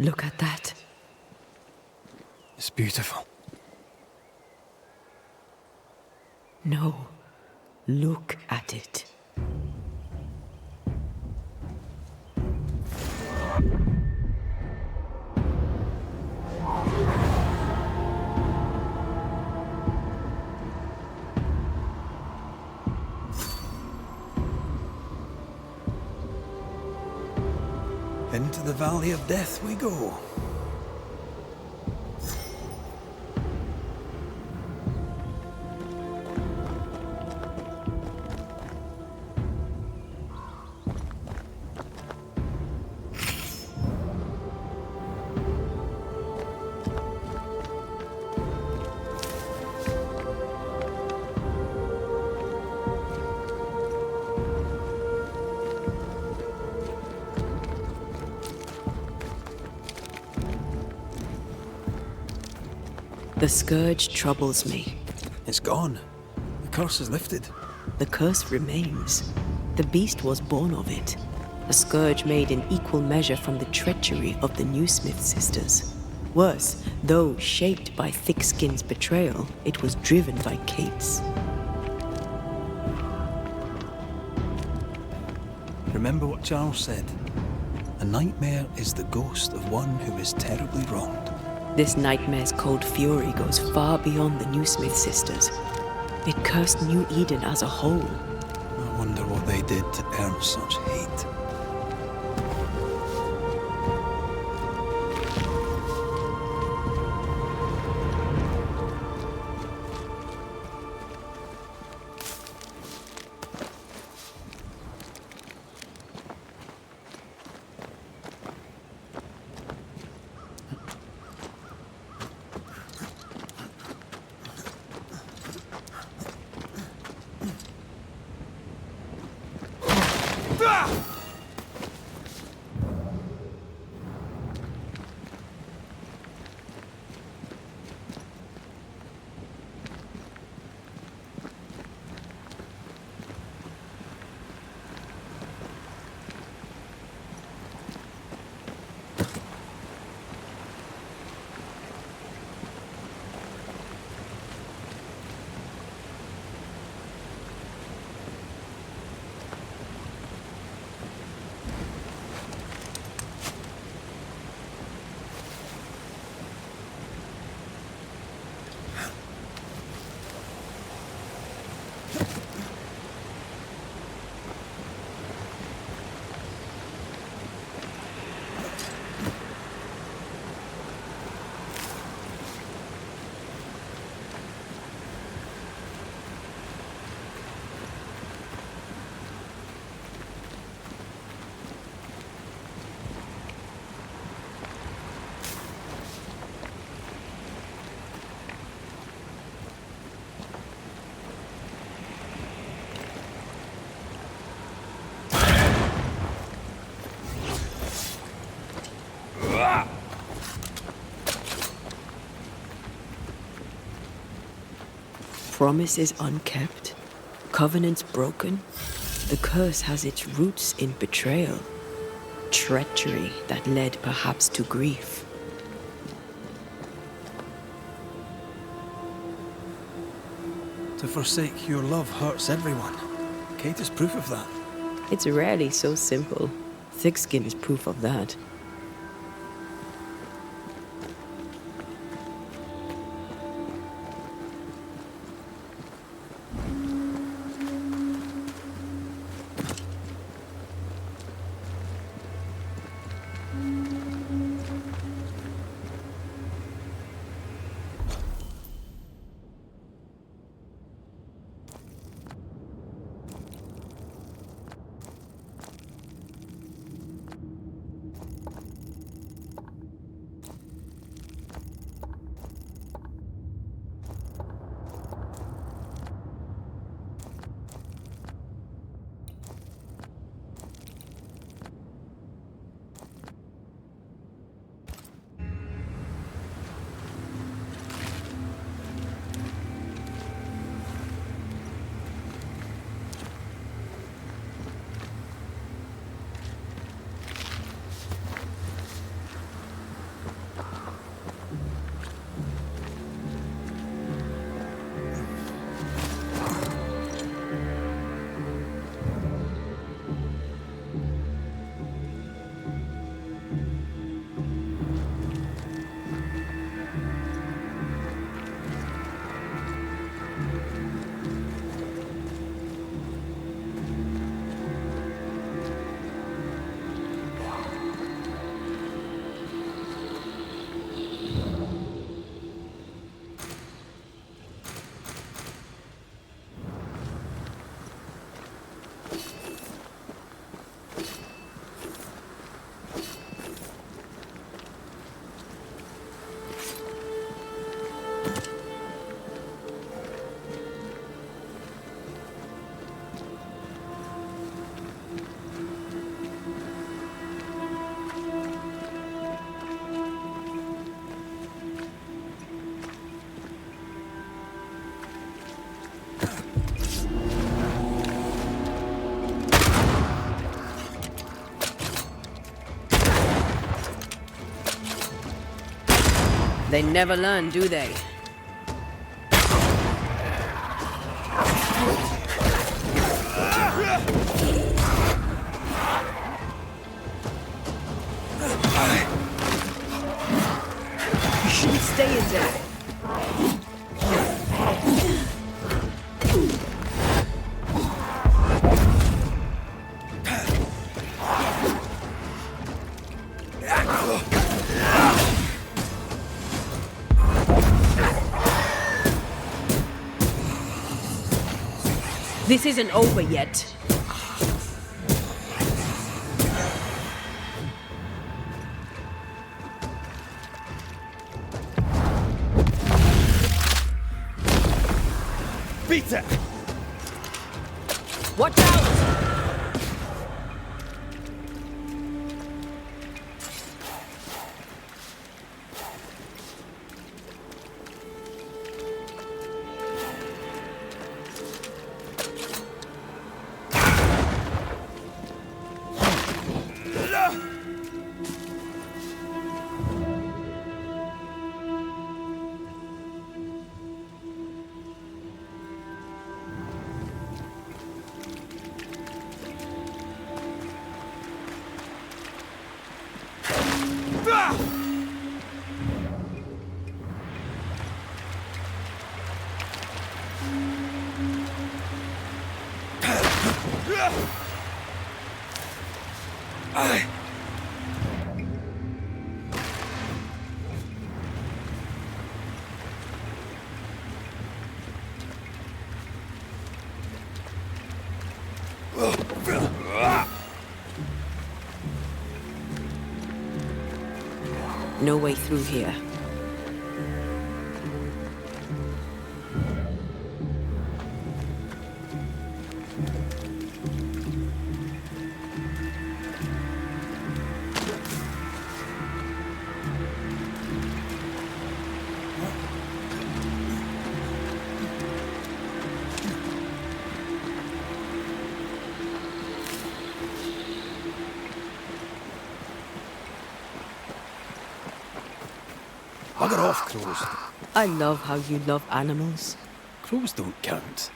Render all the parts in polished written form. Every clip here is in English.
Look at that. It's beautiful. No, look at it. Into the Valley of Death we go. The scourge troubles me. It's gone. The curse is lifted. The curse remains. The beast was born of it. A scourge made in equal measure from the treachery of the Newsmith sisters. Worse, though shaped by Thickskin's betrayal, it was driven by Kate's. Remember what Charles said. A nightmare is the ghost of one who is terribly wronged. This nightmare's cold fury goes far beyond the Newsmith sisters. It cursed New Eden as a whole. I wonder what they did to earn such hate. Promises unkept, covenants broken. The curse has its roots in betrayal, treachery that led perhaps to grief. To forsake your love hurts everyone. Kate is proof of that. It's rarely so simple. Thickskin is proof of that. They never learn, do they? You shouldn't stay in there. This isn't over yet. Peter! Watch out! No way through here. Bugger off, crows. I love how you love animals. Crows don't count.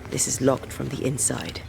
This is locked from the inside.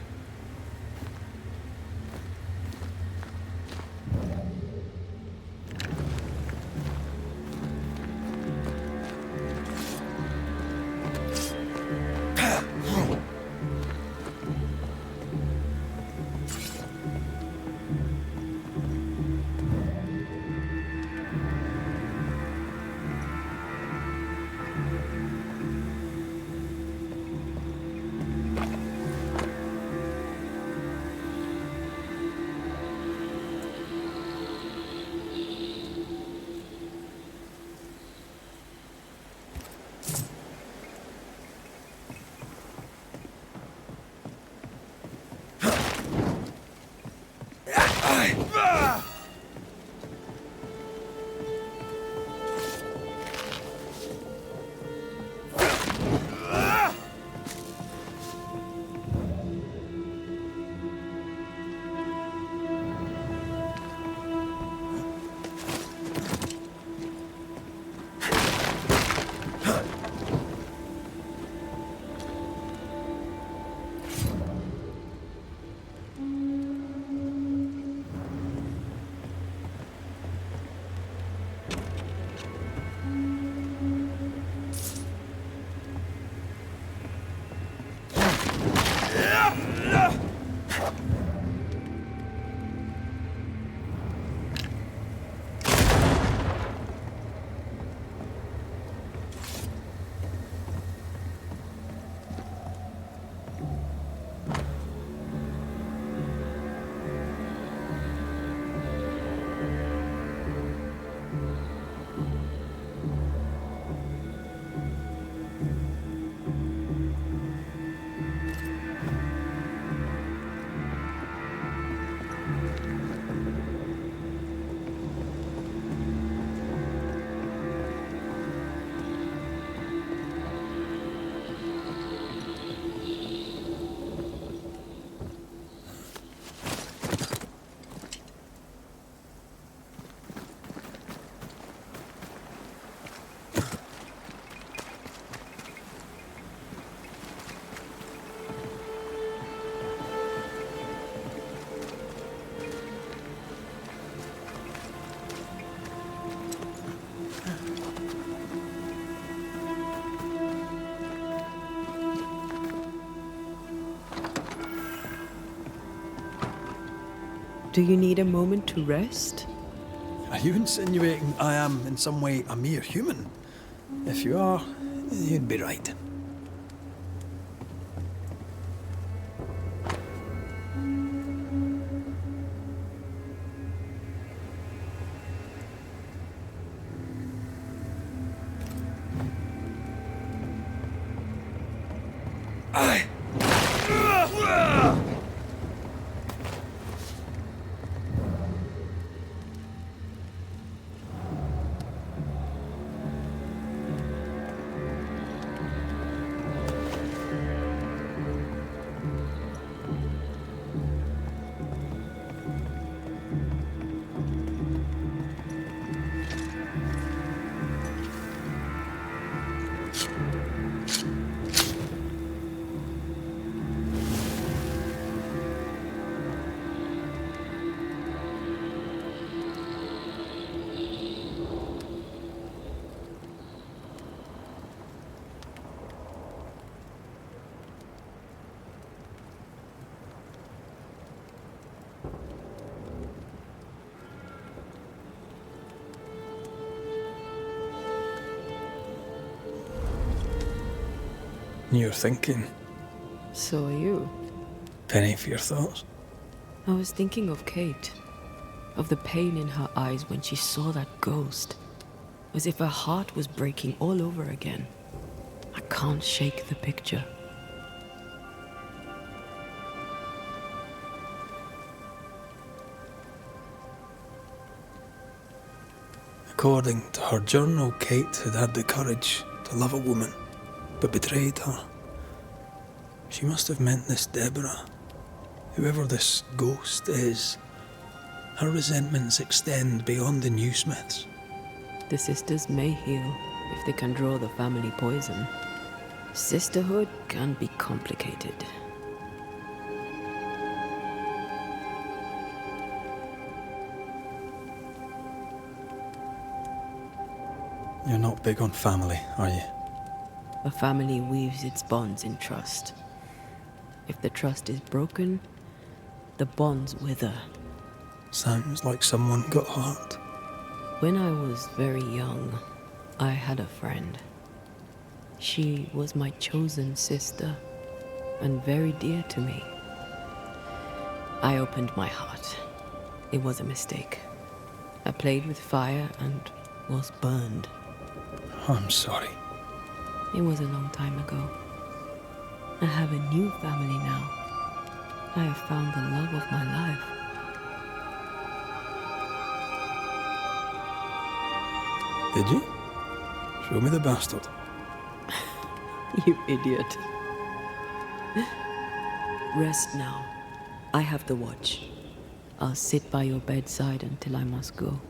Do you need a moment to rest? Are you insinuating I am in some way a mere human? If you are, you'd be right. You're thinking. So are you. Penny for your thoughts. I was thinking of Kate. Of the pain in her eyes when she saw that ghost. As if her heart was breaking all over again. I can't shake the picture. According to her journal, Kate had had the courage to love a woman, but betrayed her. She must have meant this Deborah. Whoever this ghost is, her resentments extend beyond the new Smiths. The sisters may heal if they can draw the family poison. Sisterhood can be complicated. You're not big on family, are you? A family weaves its bonds in trust. If the trust is broken, the bonds wither. Sounds like someone got hurt. When I was very young, I had a friend. She was my chosen sister, and very dear to me. I opened my heart. It was a mistake. I played with fire and was burned. I'm sorry. It was a long time ago. I have a new family now. I have found the love of my life. Did you? Show me the bastard. You idiot. Rest now. I have the watch. I'll sit by your bedside until I must go.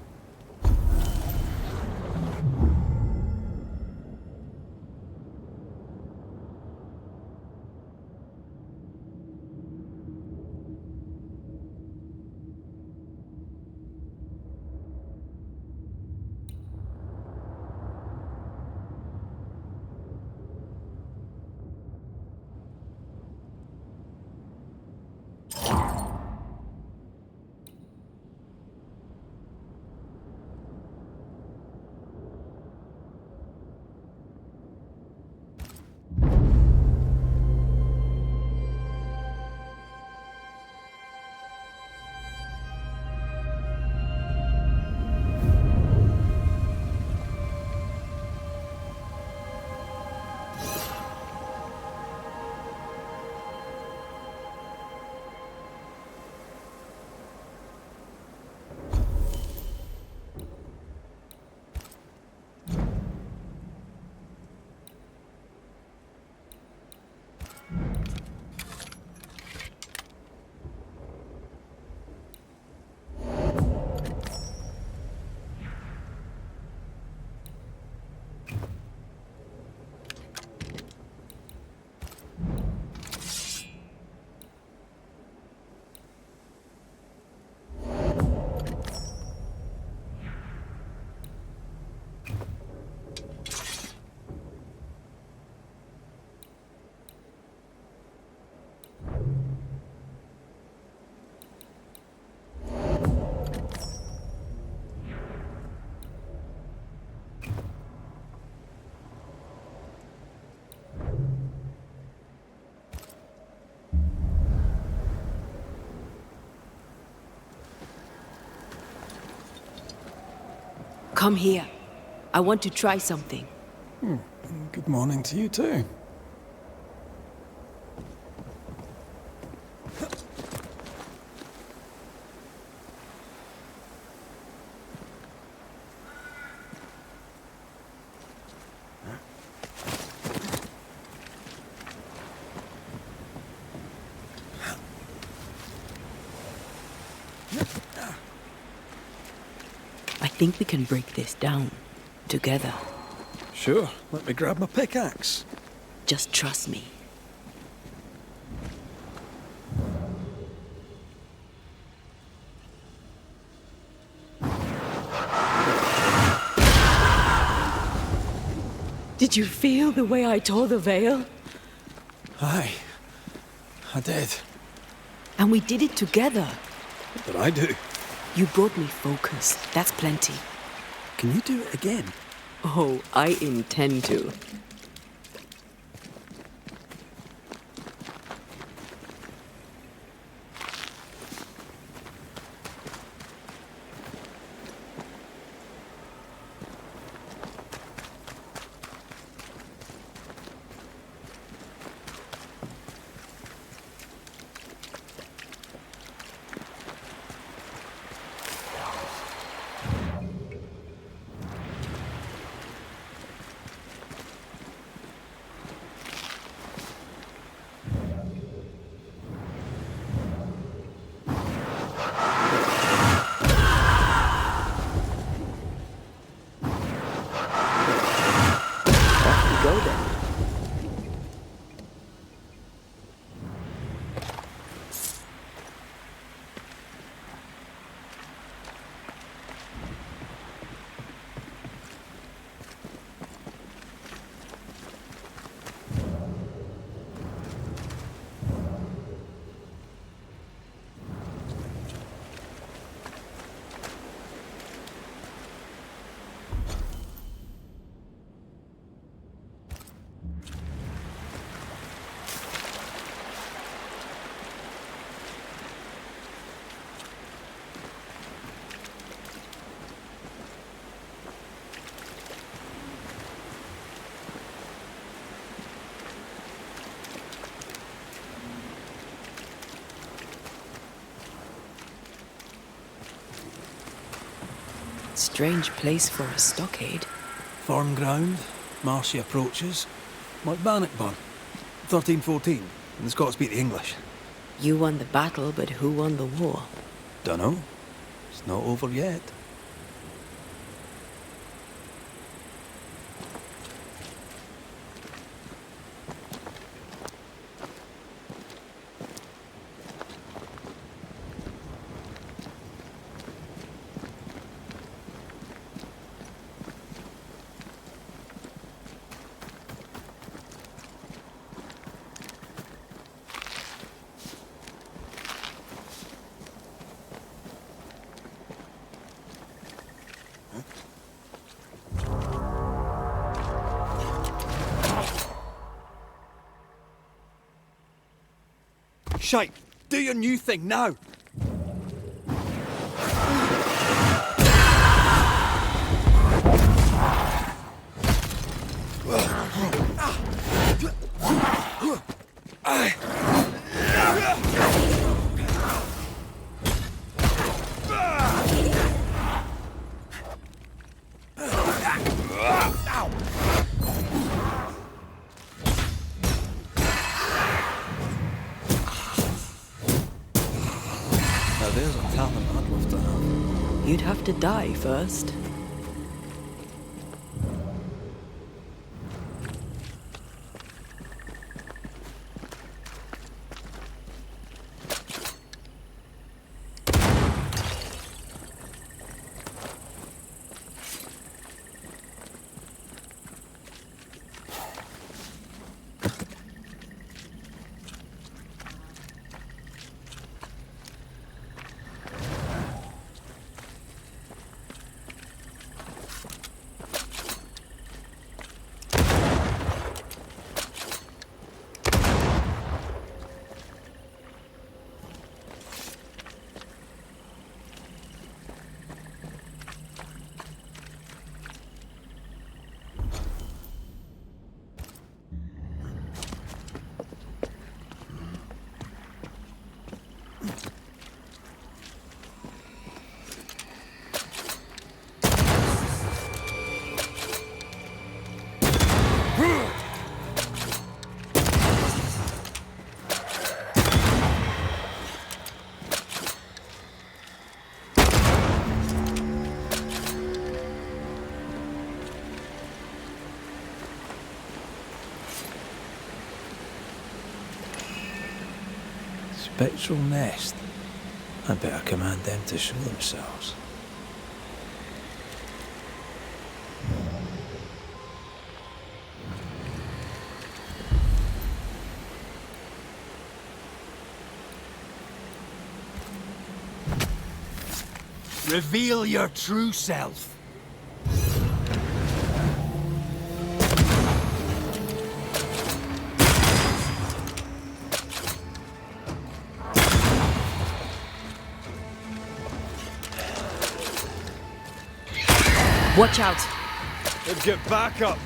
Come here. I want to try something. Good morning to you too. I think we can break this down. Together. Sure, let me grab my pickaxe. Just trust me. Did you feel the way I tore the veil? Aye, I did. And we did it together. What did I do? You brought me focus. That's plenty. Can you do it again? Oh, I intend to. Go then. Strange place for a stockade. Farm ground, marshy approaches, like Bannockburn. 1314, and the Scots beat the English. You won the battle, but who won the war? Dunno. It's not over yet. Shite! Do your new thing now! Now there's a talent I'd love to have. You'd have to die first. spectral nest. I'd better command them to show themselves. Reveal your true self. Watch out! Let's get back up.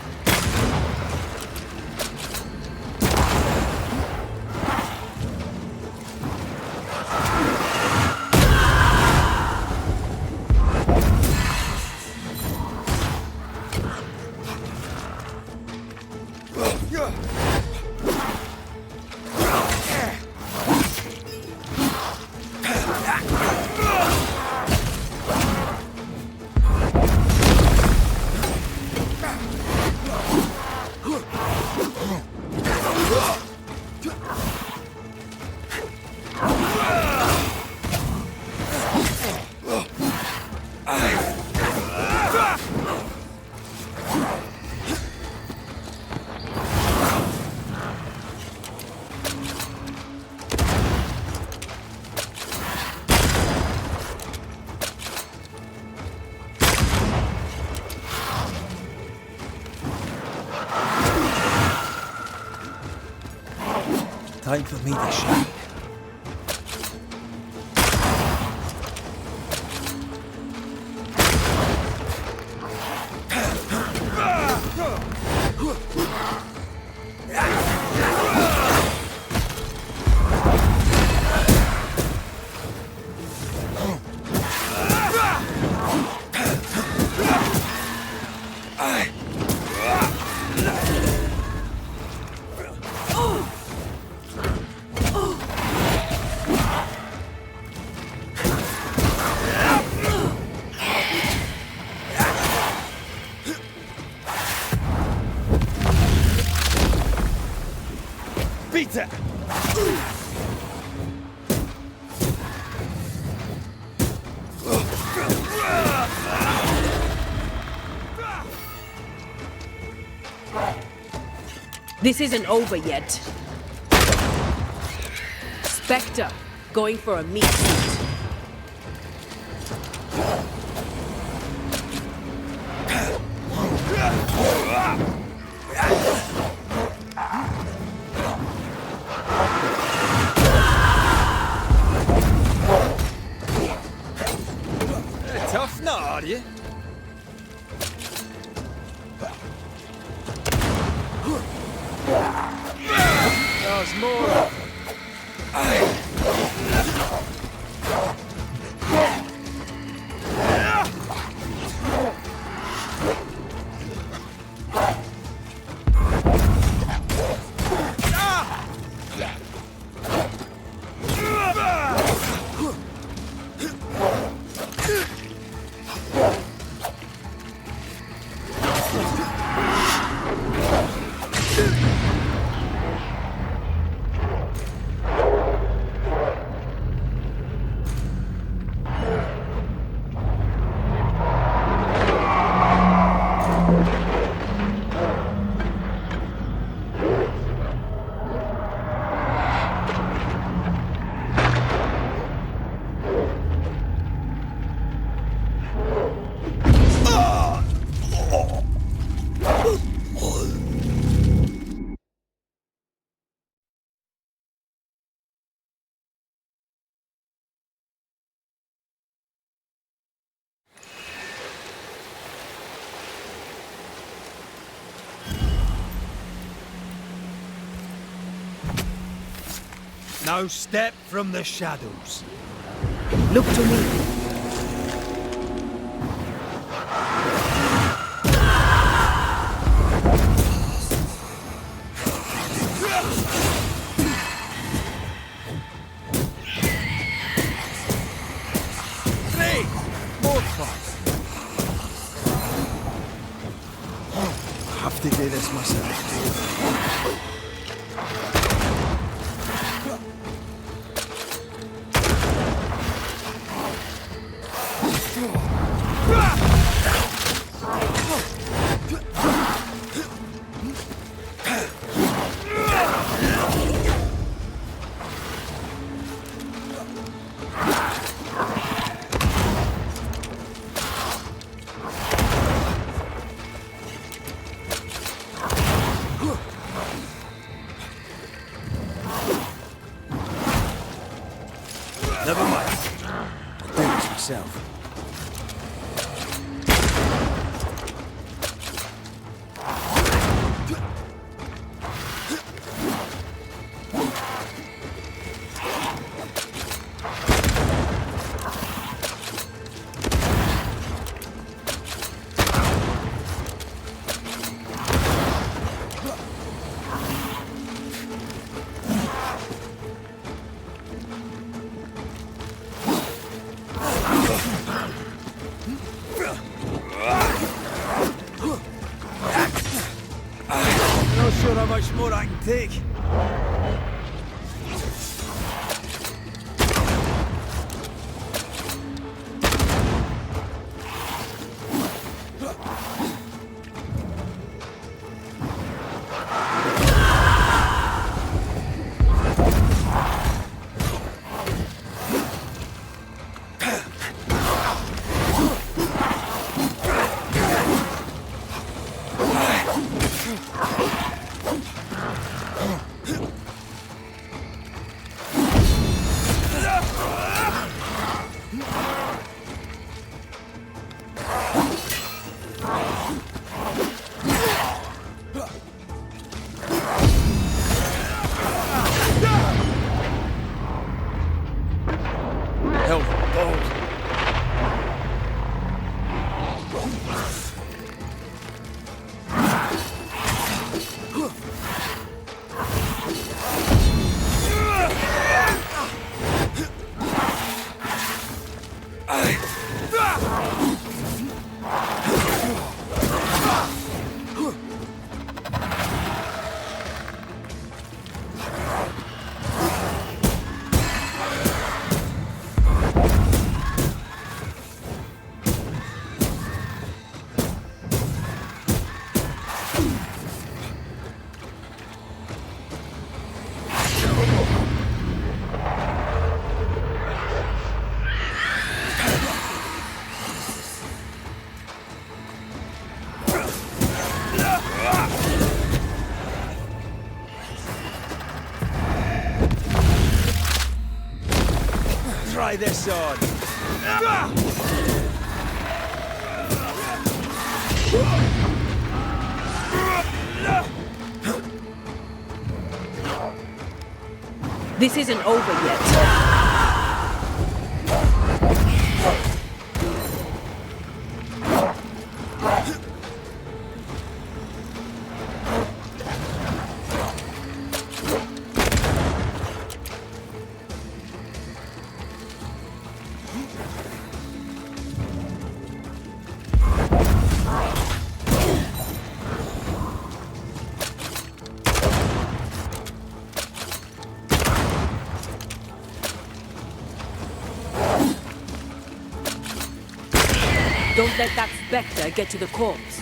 Time for me to shine. Beat it! This isn't over yet. Spectre, going for a meat suit. Tough now, are you? There's more. Now step from the shadows. Look to me. Three! More fun. I have to do this myself. myself. Not sure how much more I can take. Try this on. This isn't over yet. Don't let that spectre get to the corpse.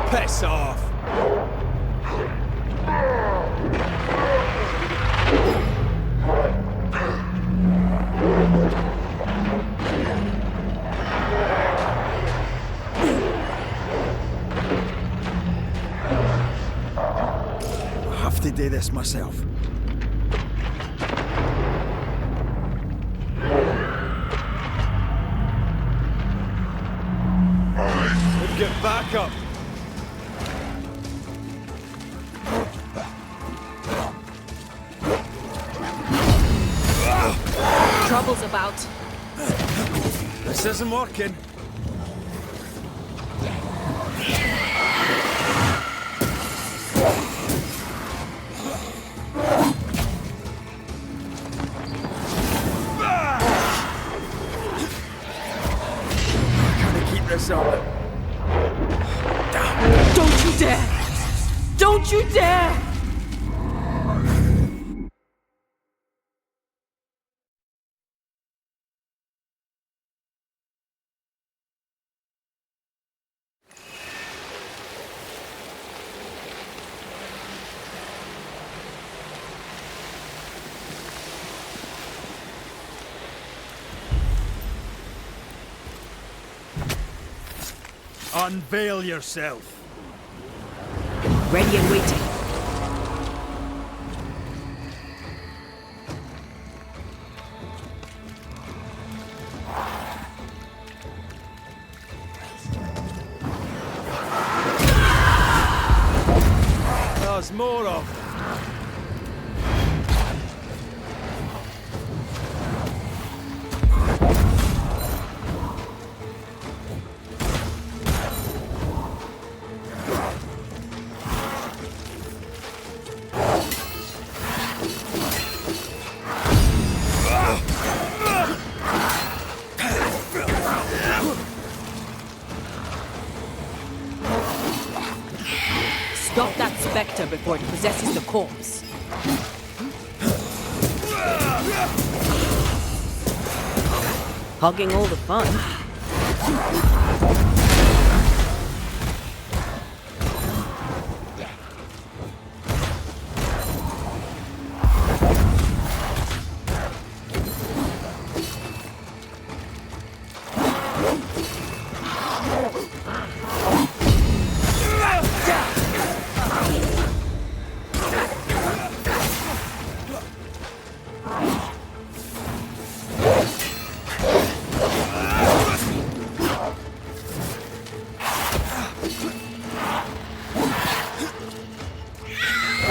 Piss off! I have to do this myself. Get back up! Trouble's about. This isn't working. I can't keep this this up. Don't you dare! Don't you dare! Unveil yourself. Ready and waiting. There's more of them. Stop that spectre before it possesses the corpse. Hogging all the fun.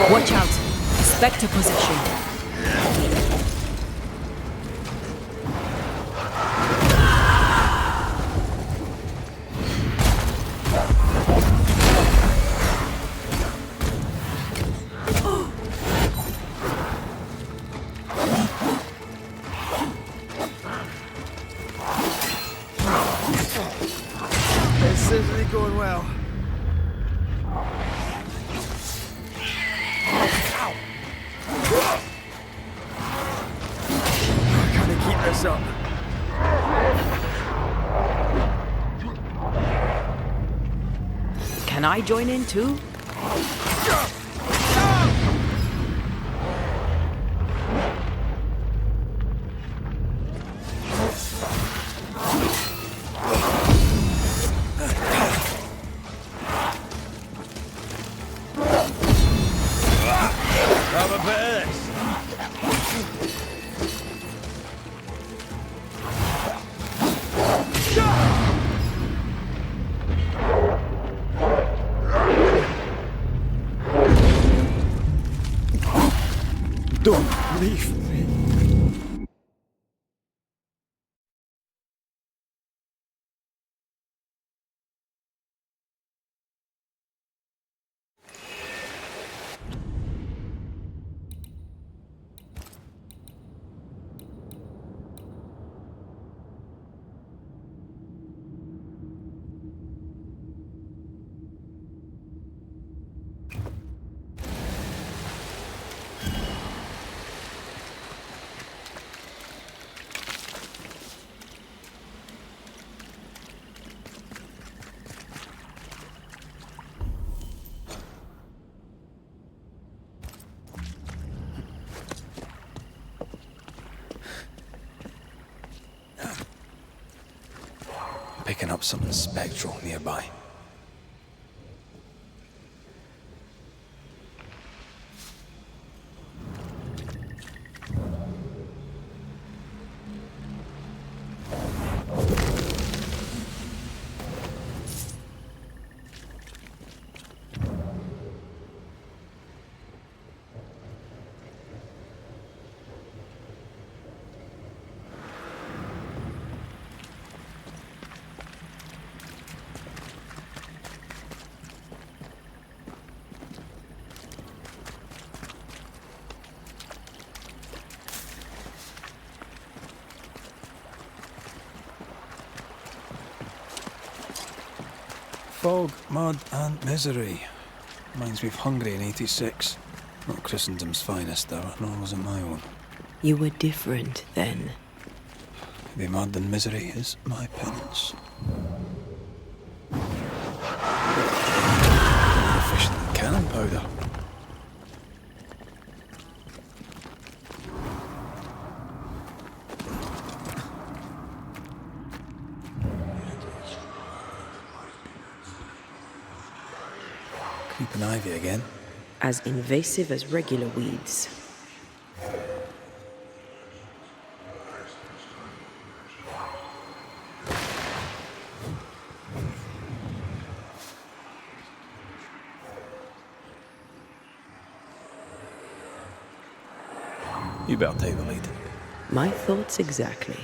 Watch out! Spectre possession. This isn't going well. Can I keep this up? Can I join in too? Have a bit of this. Don't leave me. Picking up something spectral nearby. fog, mud, and misery. Reminds me of Hungary in '86. Not Christendom's finest era, nor was it my own. You were different then. Maybe mud and misery is my penance. More efficient than cannon powder. Creeping ivy again. As invasive as regular weeds. You better take the lead. My thoughts exactly.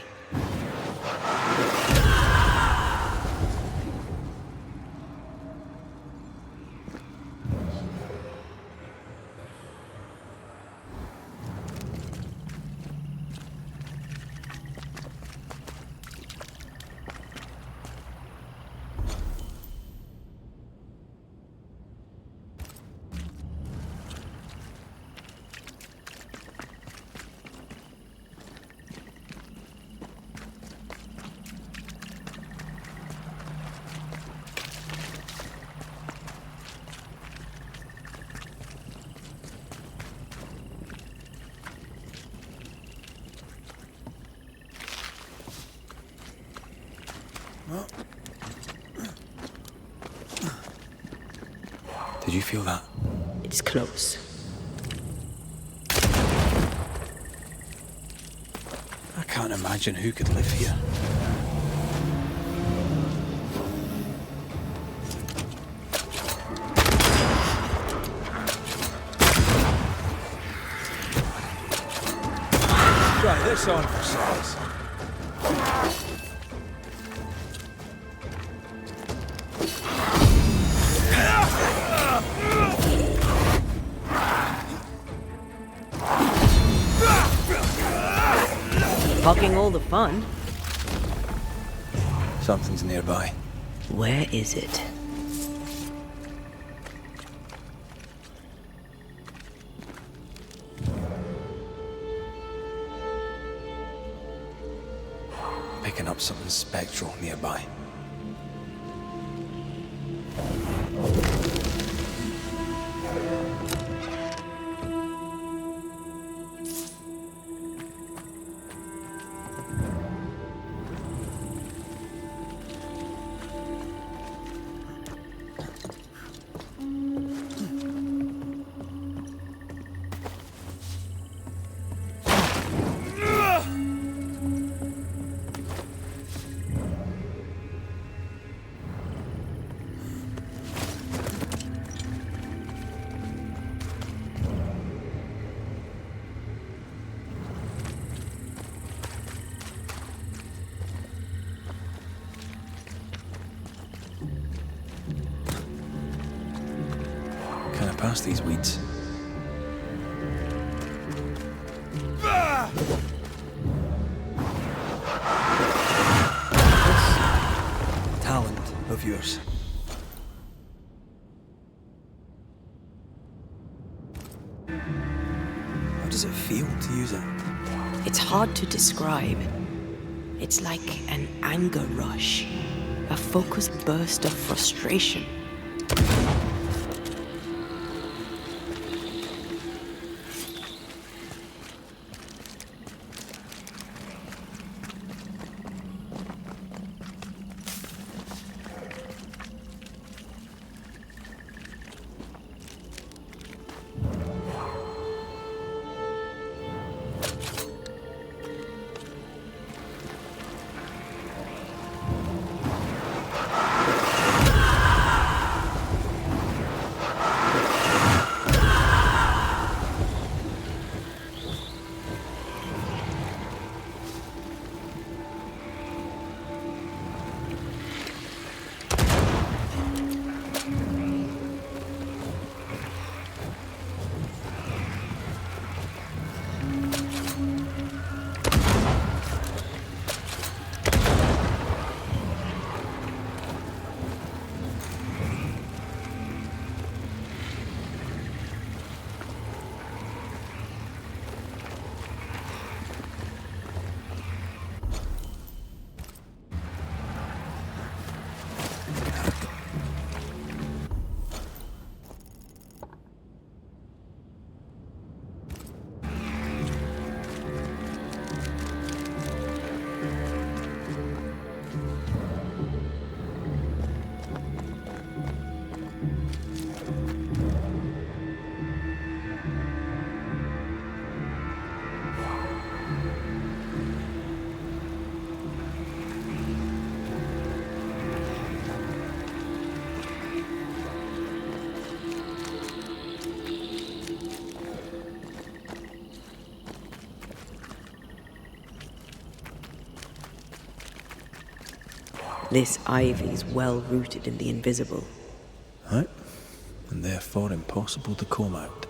Did you feel that? It's close. I can't imagine who could live here. Try this on for size. Fucking all the fun. Something's nearby. Where is it? Picking up something spectral nearby. Can I pass these weeds? Talent of yours. How does it feel to use it? It's hard to describe. It's like an anger rush, a focused burst of frustration. This ivy's well rooted in the invisible. Right? And therefore impossible to comb out.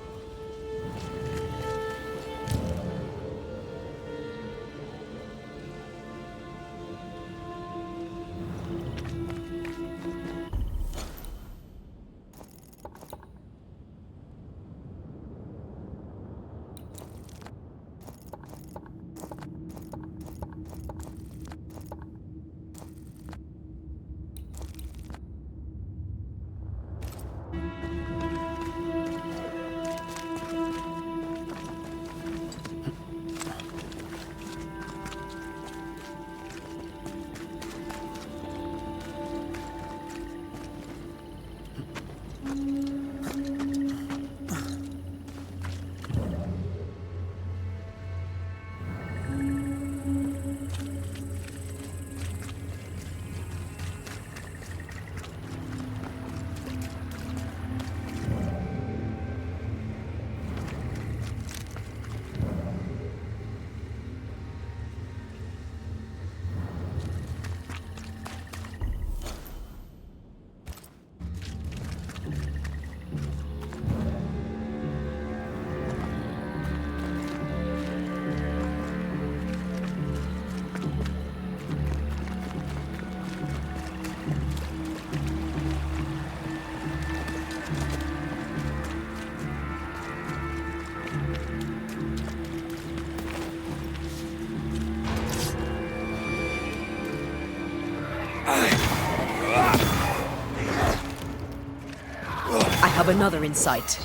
I have another in sight.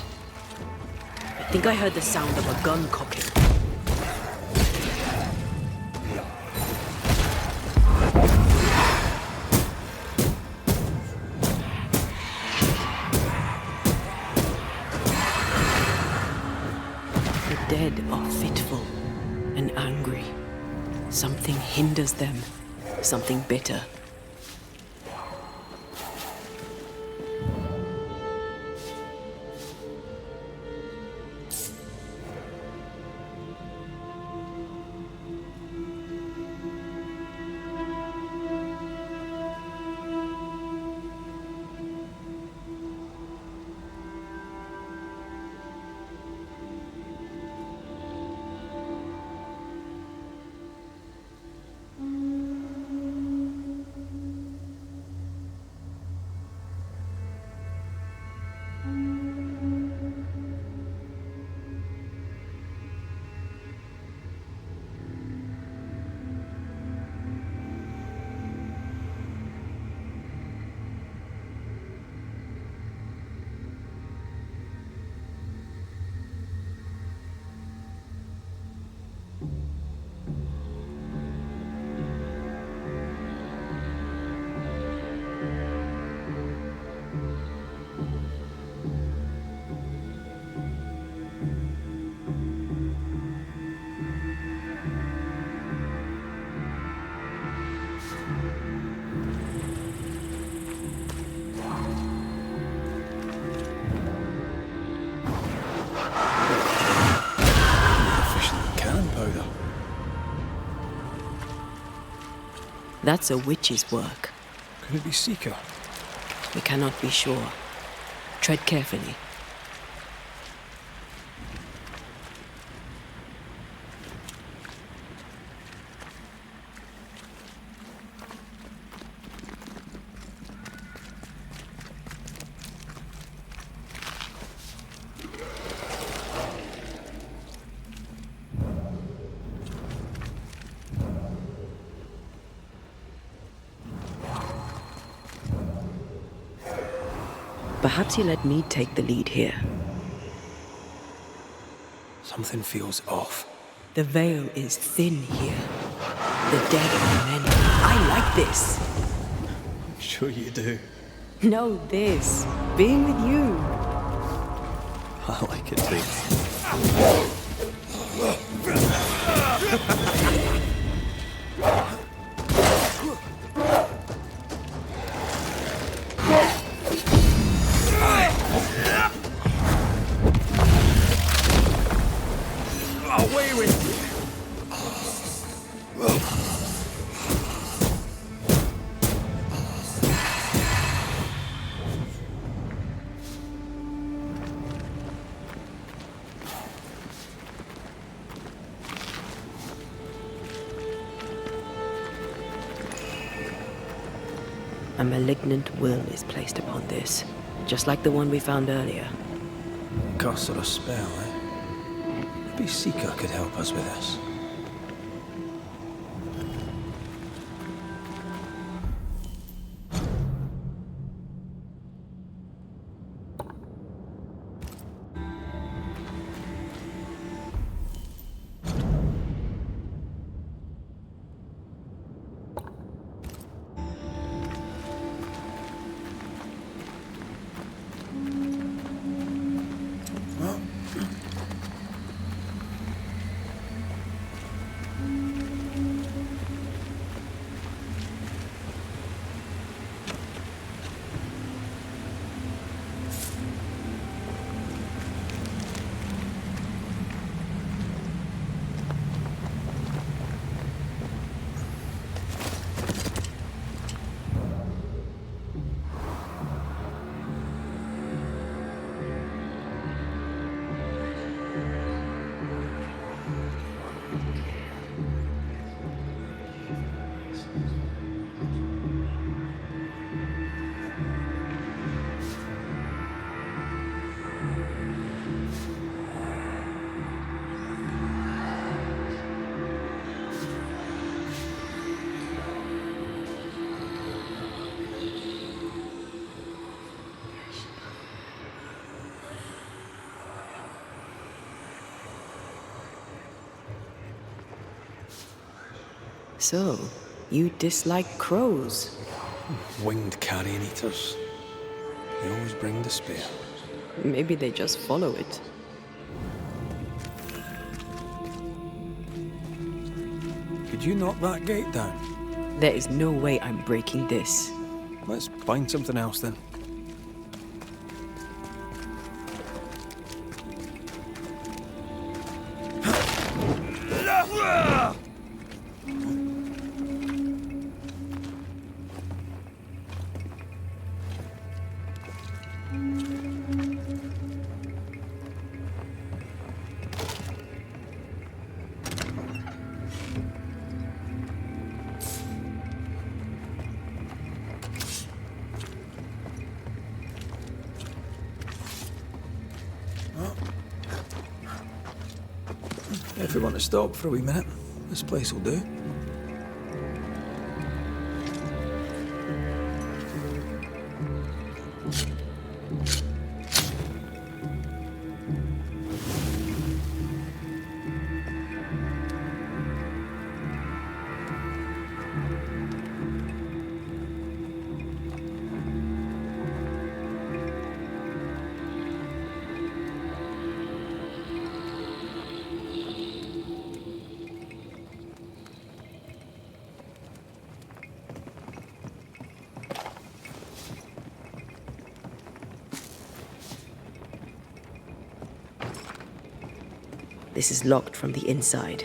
I think I heard the sound of a gun cocking. The dead are fitful and angry. Something hinders them, something bitter. That's a witch's work. Could it be Seeker? We cannot be sure. Tread carefully. Perhaps you let me take the lead here. Something feels off. The veil is thin here. The dead are many. I like this. I'm sure you do. No, this. Being with you. I like it too. Away with you! A malignant will is placed upon this, just like the one we found earlier. Curse or a spell, eh? Maybe Seeker could help us with this. So, you dislike crows? Winged carrion eaters. They always bring despair. Maybe they just follow it. Could you knock that gate down? There is no way I'm breaking this. Let's find something else then. If we want to stop for a wee minute, this place will do. This is locked from the inside.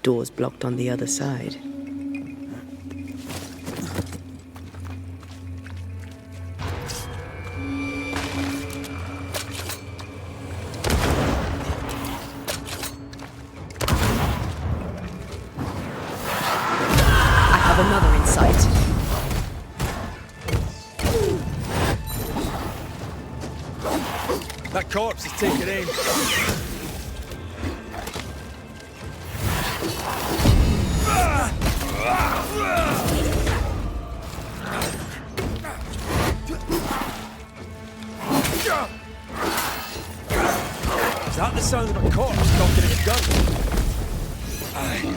Doors blocked on the other side. I have another in sight. corpse is taking aim. Is that the sound of a corpse knocking at a gun? Aye.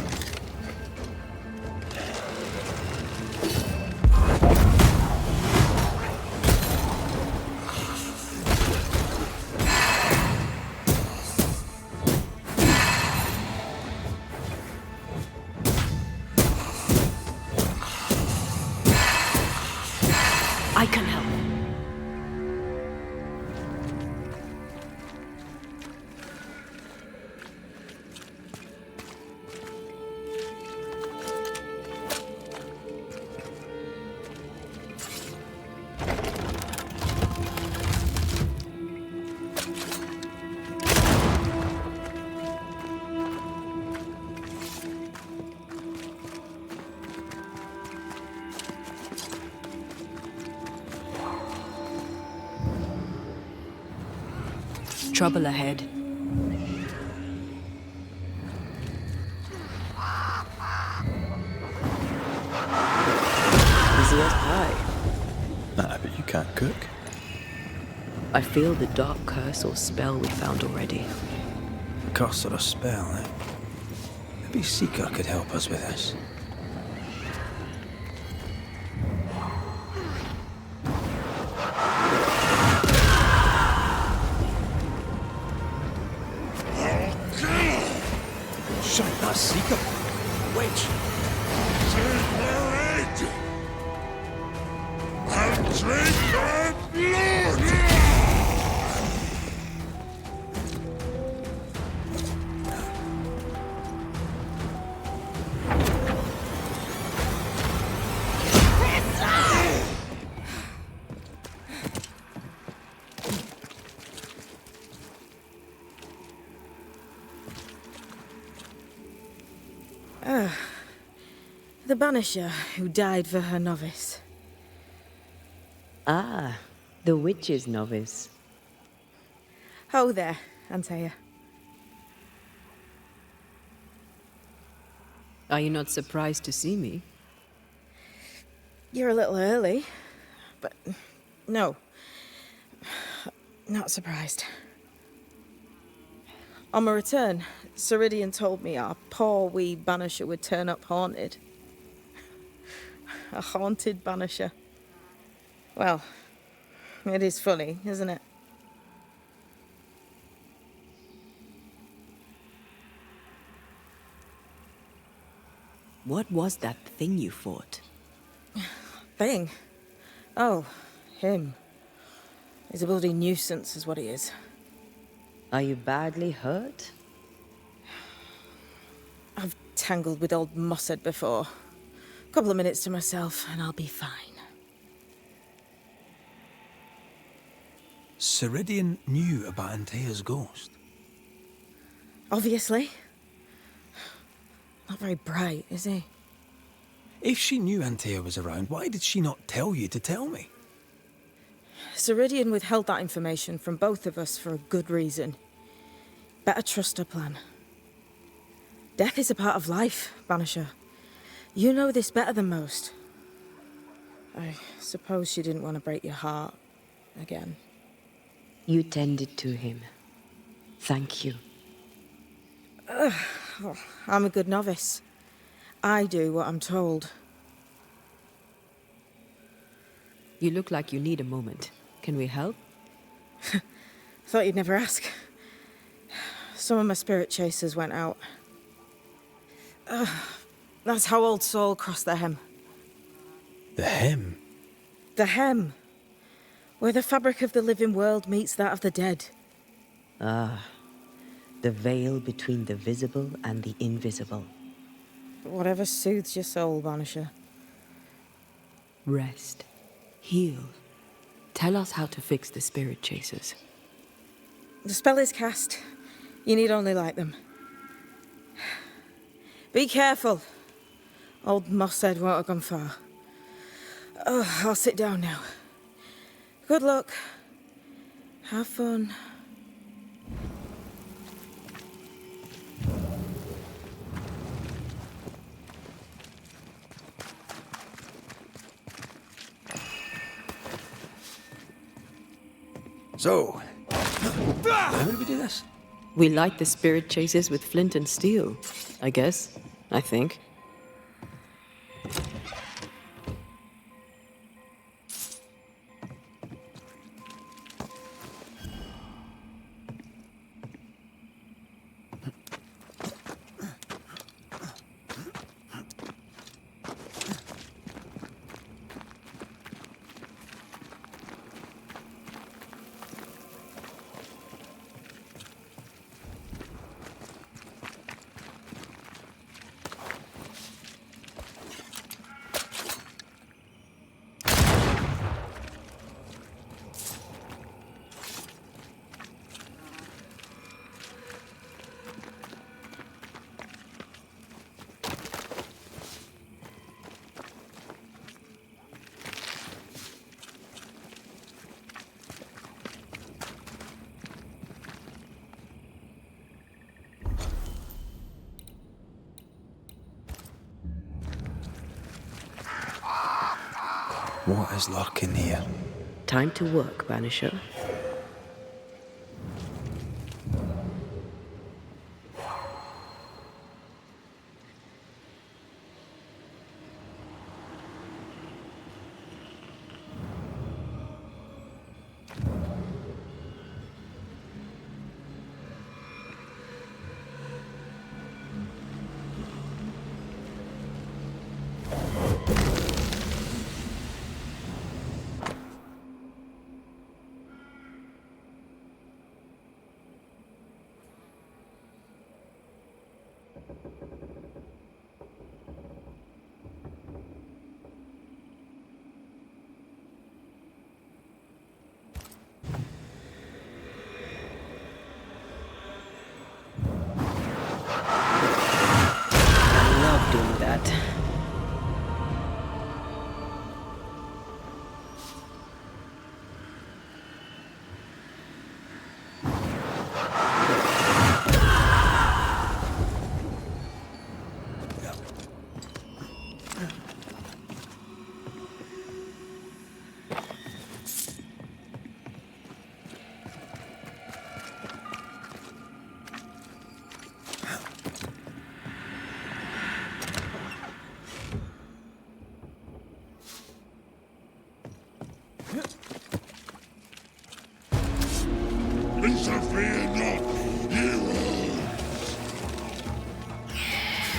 I can help. Trouble ahead. Easy as pie. Nah, but you can't cook. I feel the dark curse or spell we found already. A curse or a spell, eh? Maybe Seeker could help us with this. Shite, that's Seeker. Witch. The Banisher who died for her novice. Ah, the witch's novice. Ho there, Antea. Are you not surprised to see me? You're a little early, but no, not surprised. On my return, Ceridian told me our poor wee Banisher would turn up haunted. A haunted Banisher. Well, it is funny, isn't it? What was that thing you fought? Thing? Oh, him. He's a bloody nuisance, is what he is. Are you badly hurt? I've tangled with old Mossad before. Couple of minutes to myself, and I'll be fine. Ceridian knew about Antea's ghost. Obviously. Not very bright, is he? If she knew Antea was around, why did she not tell you to tell me? Ceridian withheld that information from both of us for a good reason. Better trust her plan. Death is a part of life, Banisher. You know this better than most. I suppose she didn't want to break your heart again. You tended to him. Thank you. Oh, I'm a good novice. I do what I'm told. You look like you need a moment. Can we help? Thought you'd never ask. Some of my spirit chasers went out. That's how old Saul crossed the hem. The hem? The hem. Where the fabric of the living world meets that of the dead. Ah, the veil between the visible and the invisible. Whatever soothes your soul, Banisher. Rest. Heal. Tell us how to fix the spirit chasers. The spell is cast. You need only light them. Be careful. Old Mossad won't have gone far. Oh, I'll sit down now. Good luck. Have fun. So, how do we do this? We light the spirit chasers with flint and steel, I guess. I think. What is lurking here? Time to work, Banisher. Doing that. Interfere not, heroes!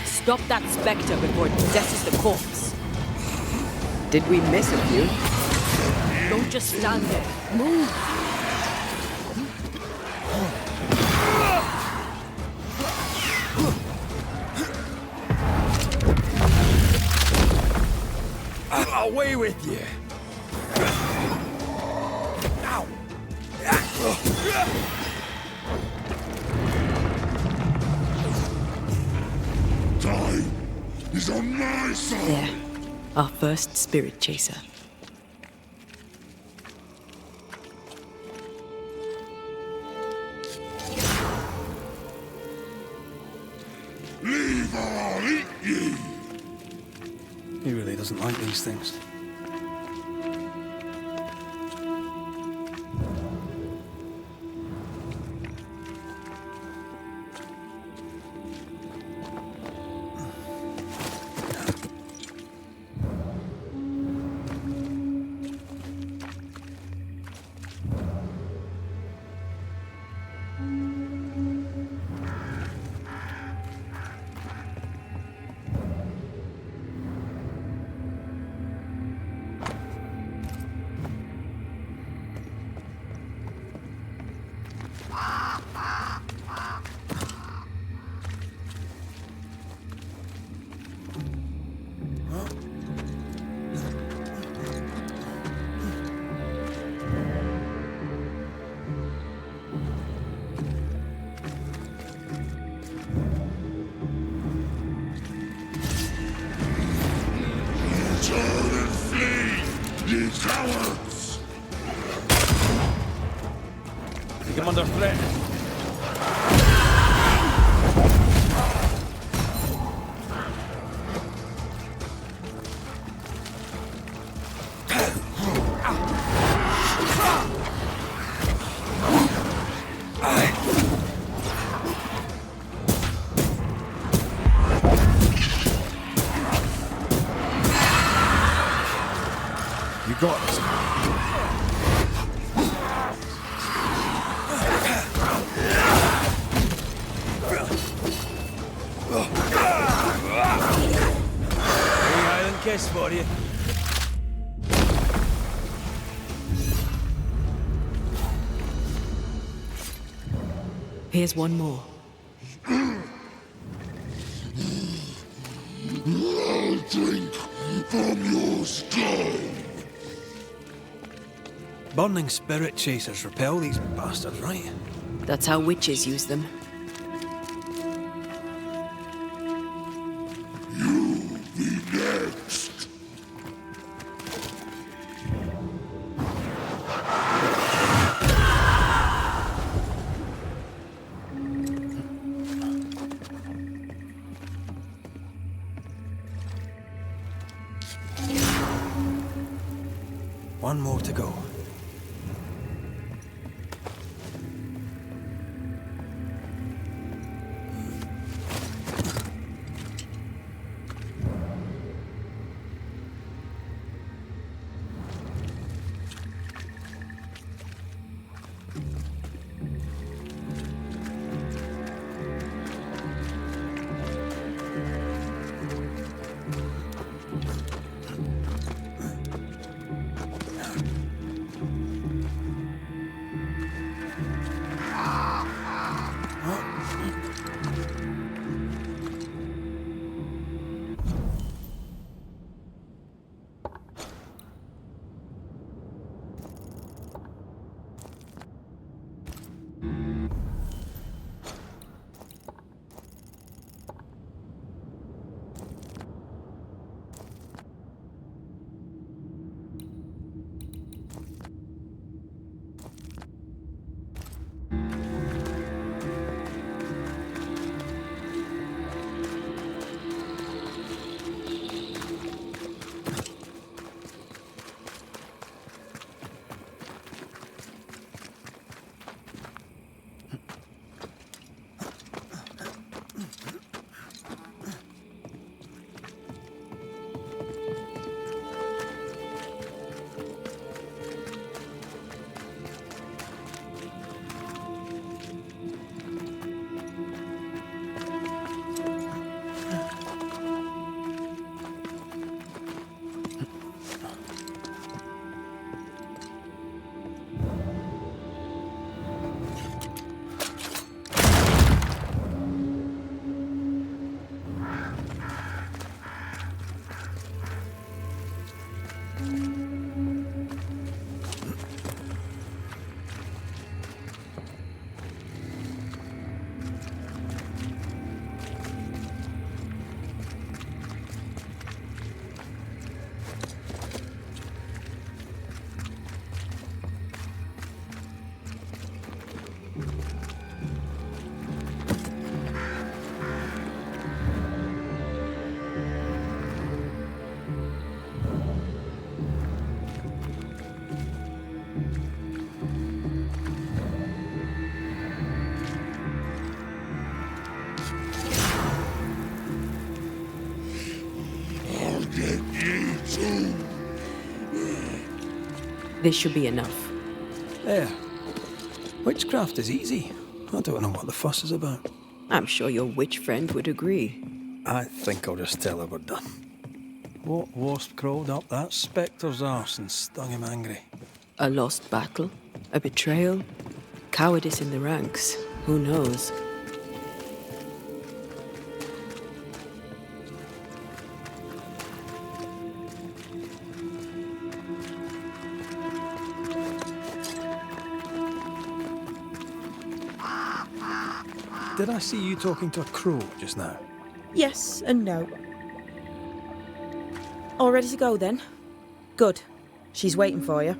Stop that spectre before it possesses the corpse. Did we miss a few? Don't just stand there. Move! Away with you! Ow! Time is on my side! There. Our first spirit chaser. Leave or I'll eat ye! He really doesn't like these things. Turn and flee, ye cowards! Take him under threat. got this. Hey, Highland kiss for you. Here's one more. I'll drink from your skull. Burning spirit chasers repel these bastards, right? That's how witches use them. Be next. One more to go. This should be enough. There. Witchcraft is easy. I don't know what the fuss is about. I'm sure your witch friend would agree. I think I'll just tell her we're done. What wasp crawled up that spectre's arse and stung him angry? A lost battle? A betrayal? Cowardice in the ranks? Who knows? Did I see you talking to a crow just now? Yes and no. All ready to go then? Good. She's waiting for you.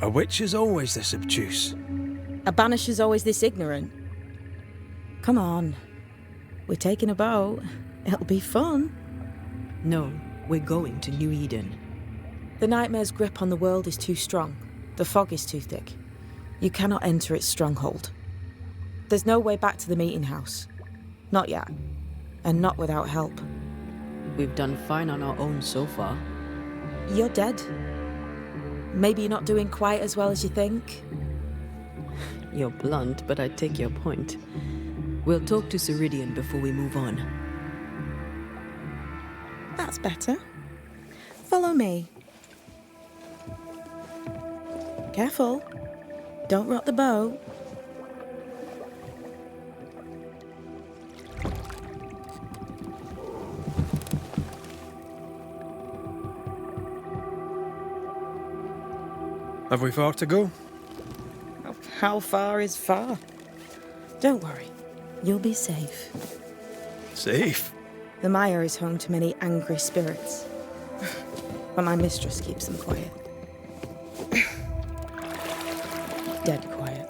A witch is always this obtuse. A banisher's always this ignorant. Come on. We're taking a boat. It'll be fun. No, we're going to New Eden. The nightmare's grip on the world is too strong. The fog is too thick. You cannot enter its stronghold. There's no way back to the meeting house. Not yet. And not without help. We've done fine on our own so far. You're dead. Maybe you're not doing quite as well as you think. You're blunt, but I take your point. We'll talk to Ceridian before we move on. That's better. Follow me. Careful. Don't rock the boat. Have we far to go? How far is far? Don't worry. You'll be safe. Safe? The mire is home to many angry spirits. But my mistress keeps them quiet. Dead quiet.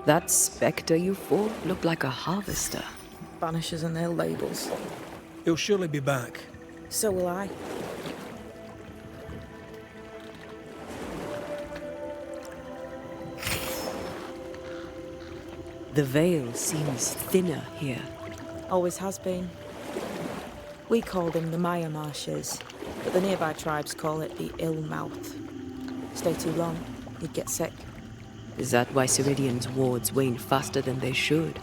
That spectre you fought looked like a harvester. Banishers and their labels. He'll surely be back. So will I. The veil seems thinner here. Always has been. We call them the Maya Marshes, but the nearby tribes call it the Ill Mouth. Stay too long, you'd get sick. Is that why Ceridian's wards wane faster than they should?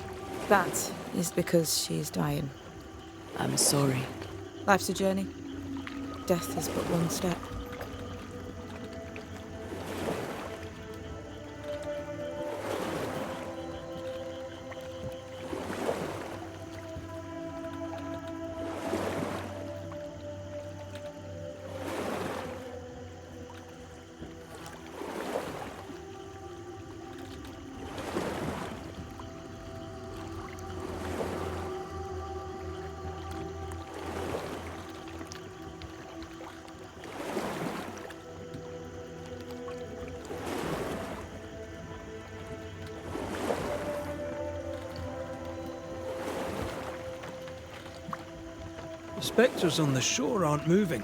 That is because she is dying. I'm sorry. Life's a journey. Death is but one step. The spectres on the shore aren't moving.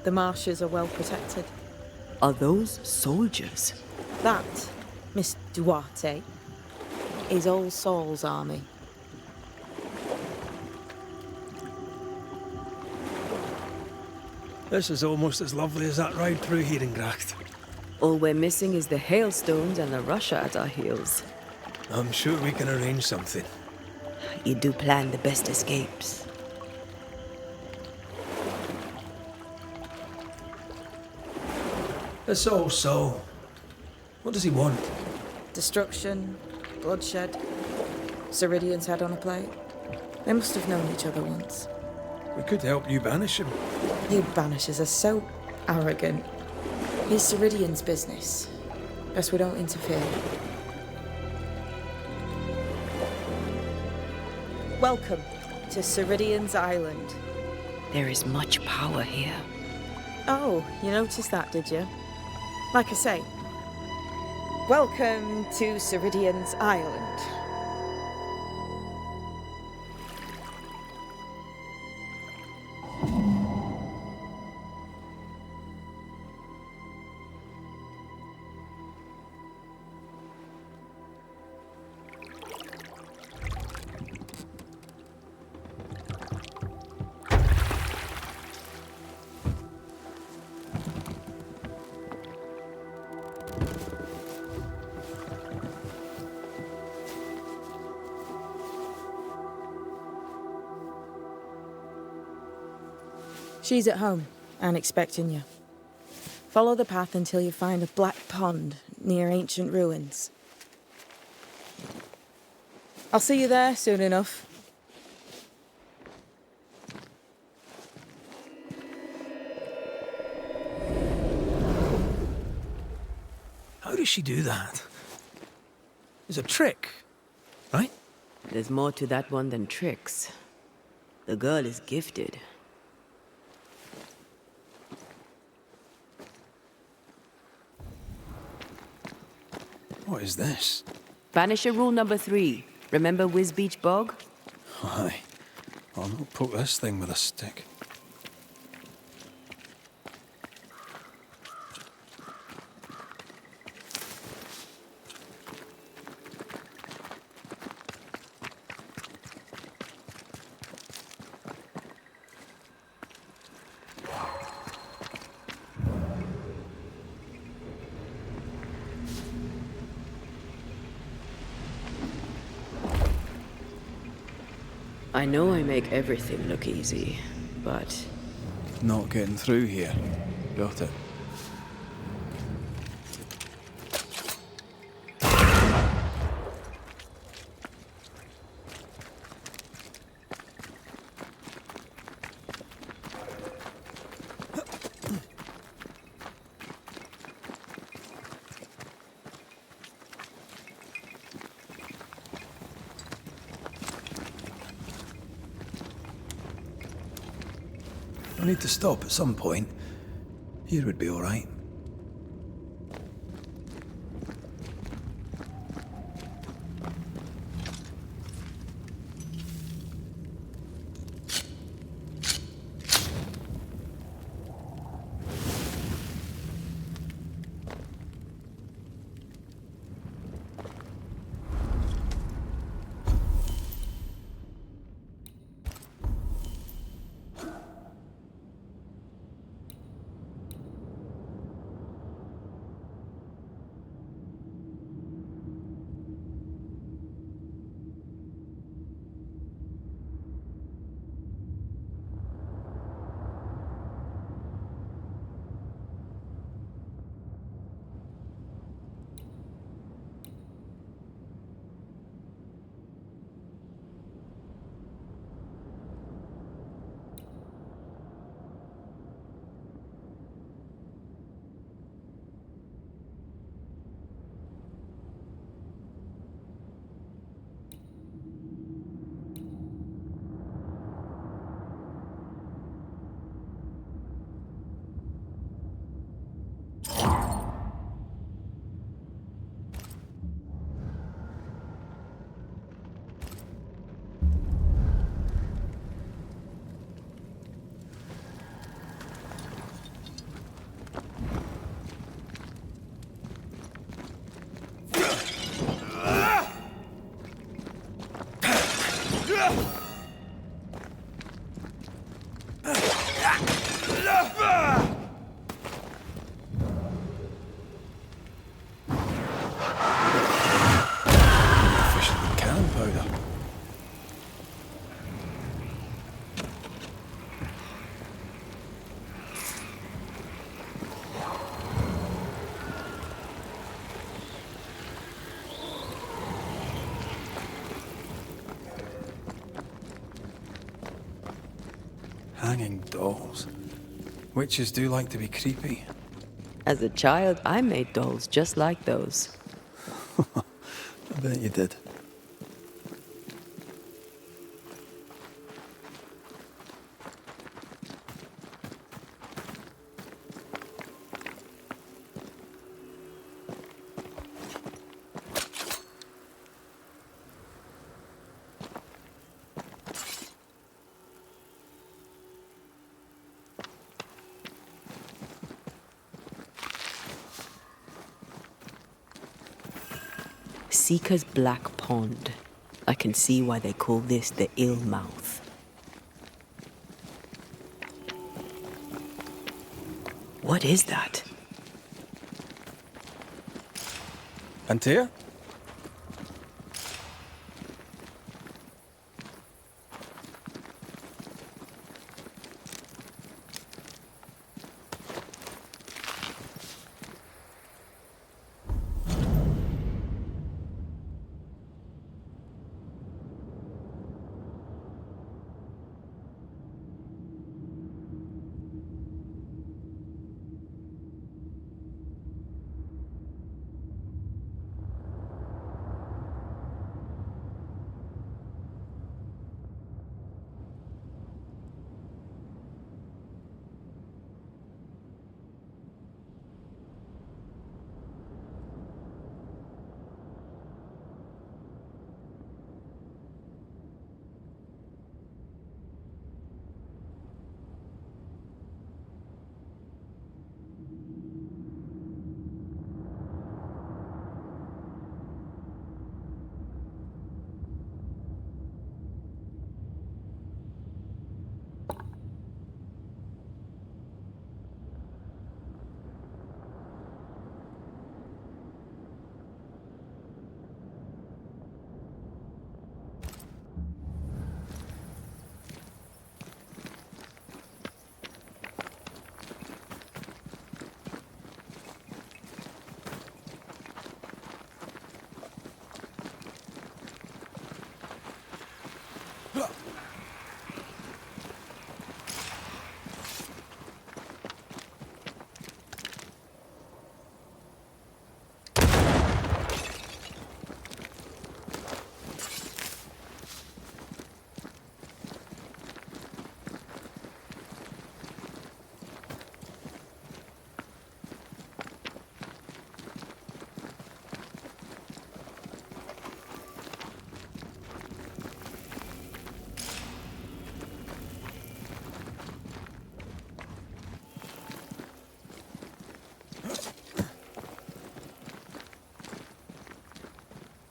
The marshes are well protected. Are those soldiers? That, Miss Duarte, is All Saul's army. This is almost as lovely as that ride through Herengracht. All we're missing is the hailstones and the Russia at our heels. I'm sure we can arrange something. You do plan the best escapes. It's all so. What does he want? Destruction, bloodshed, Ceridian's head on a plate. They must have known each other once. We could help you banish him. You Banishers are so arrogant. He's Ceridian's business. Best we don't interfere. Welcome to Ceridian's island. There is much power here. Oh, you noticed that, did you? Like I say, welcome to Ceridian's island. She's at home and expecting you. Follow the path until you find a black pond near ancient ruins. I'll see you there soon enough. How does she do that? It's a trick, right? There's more to that one than tricks. The girl is gifted. What is this? Banisher rule number 3. Remember Wisbeach Bog? Aye. I'll not poke this thing with a stick. I know I make everything look easy, but Not getting through here. Got it. I need to stop at some point. Here would be all right. Efficient than cannon powder. Hanging dolls. Witches do like to be creepy. as a child, I made dolls just like those. I bet you did. Seeker's Black Pond. I can see why they call this the Ill Mouth. What is that? Antea?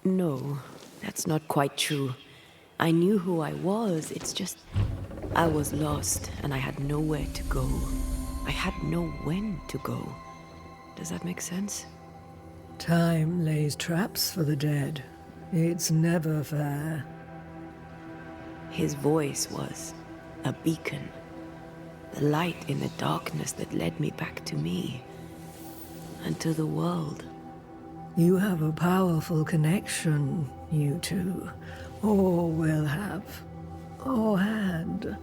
No, that's not quite true. I knew who I was, it's just... I was lost, and I had nowhere to go. I had no when to go. Does that make sense? Time lays traps for the dead. It's never fair. His voice was a beacon. The light in the darkness that led me back to me. And to the world. You have a powerful connection, you two. Or will have. Or had.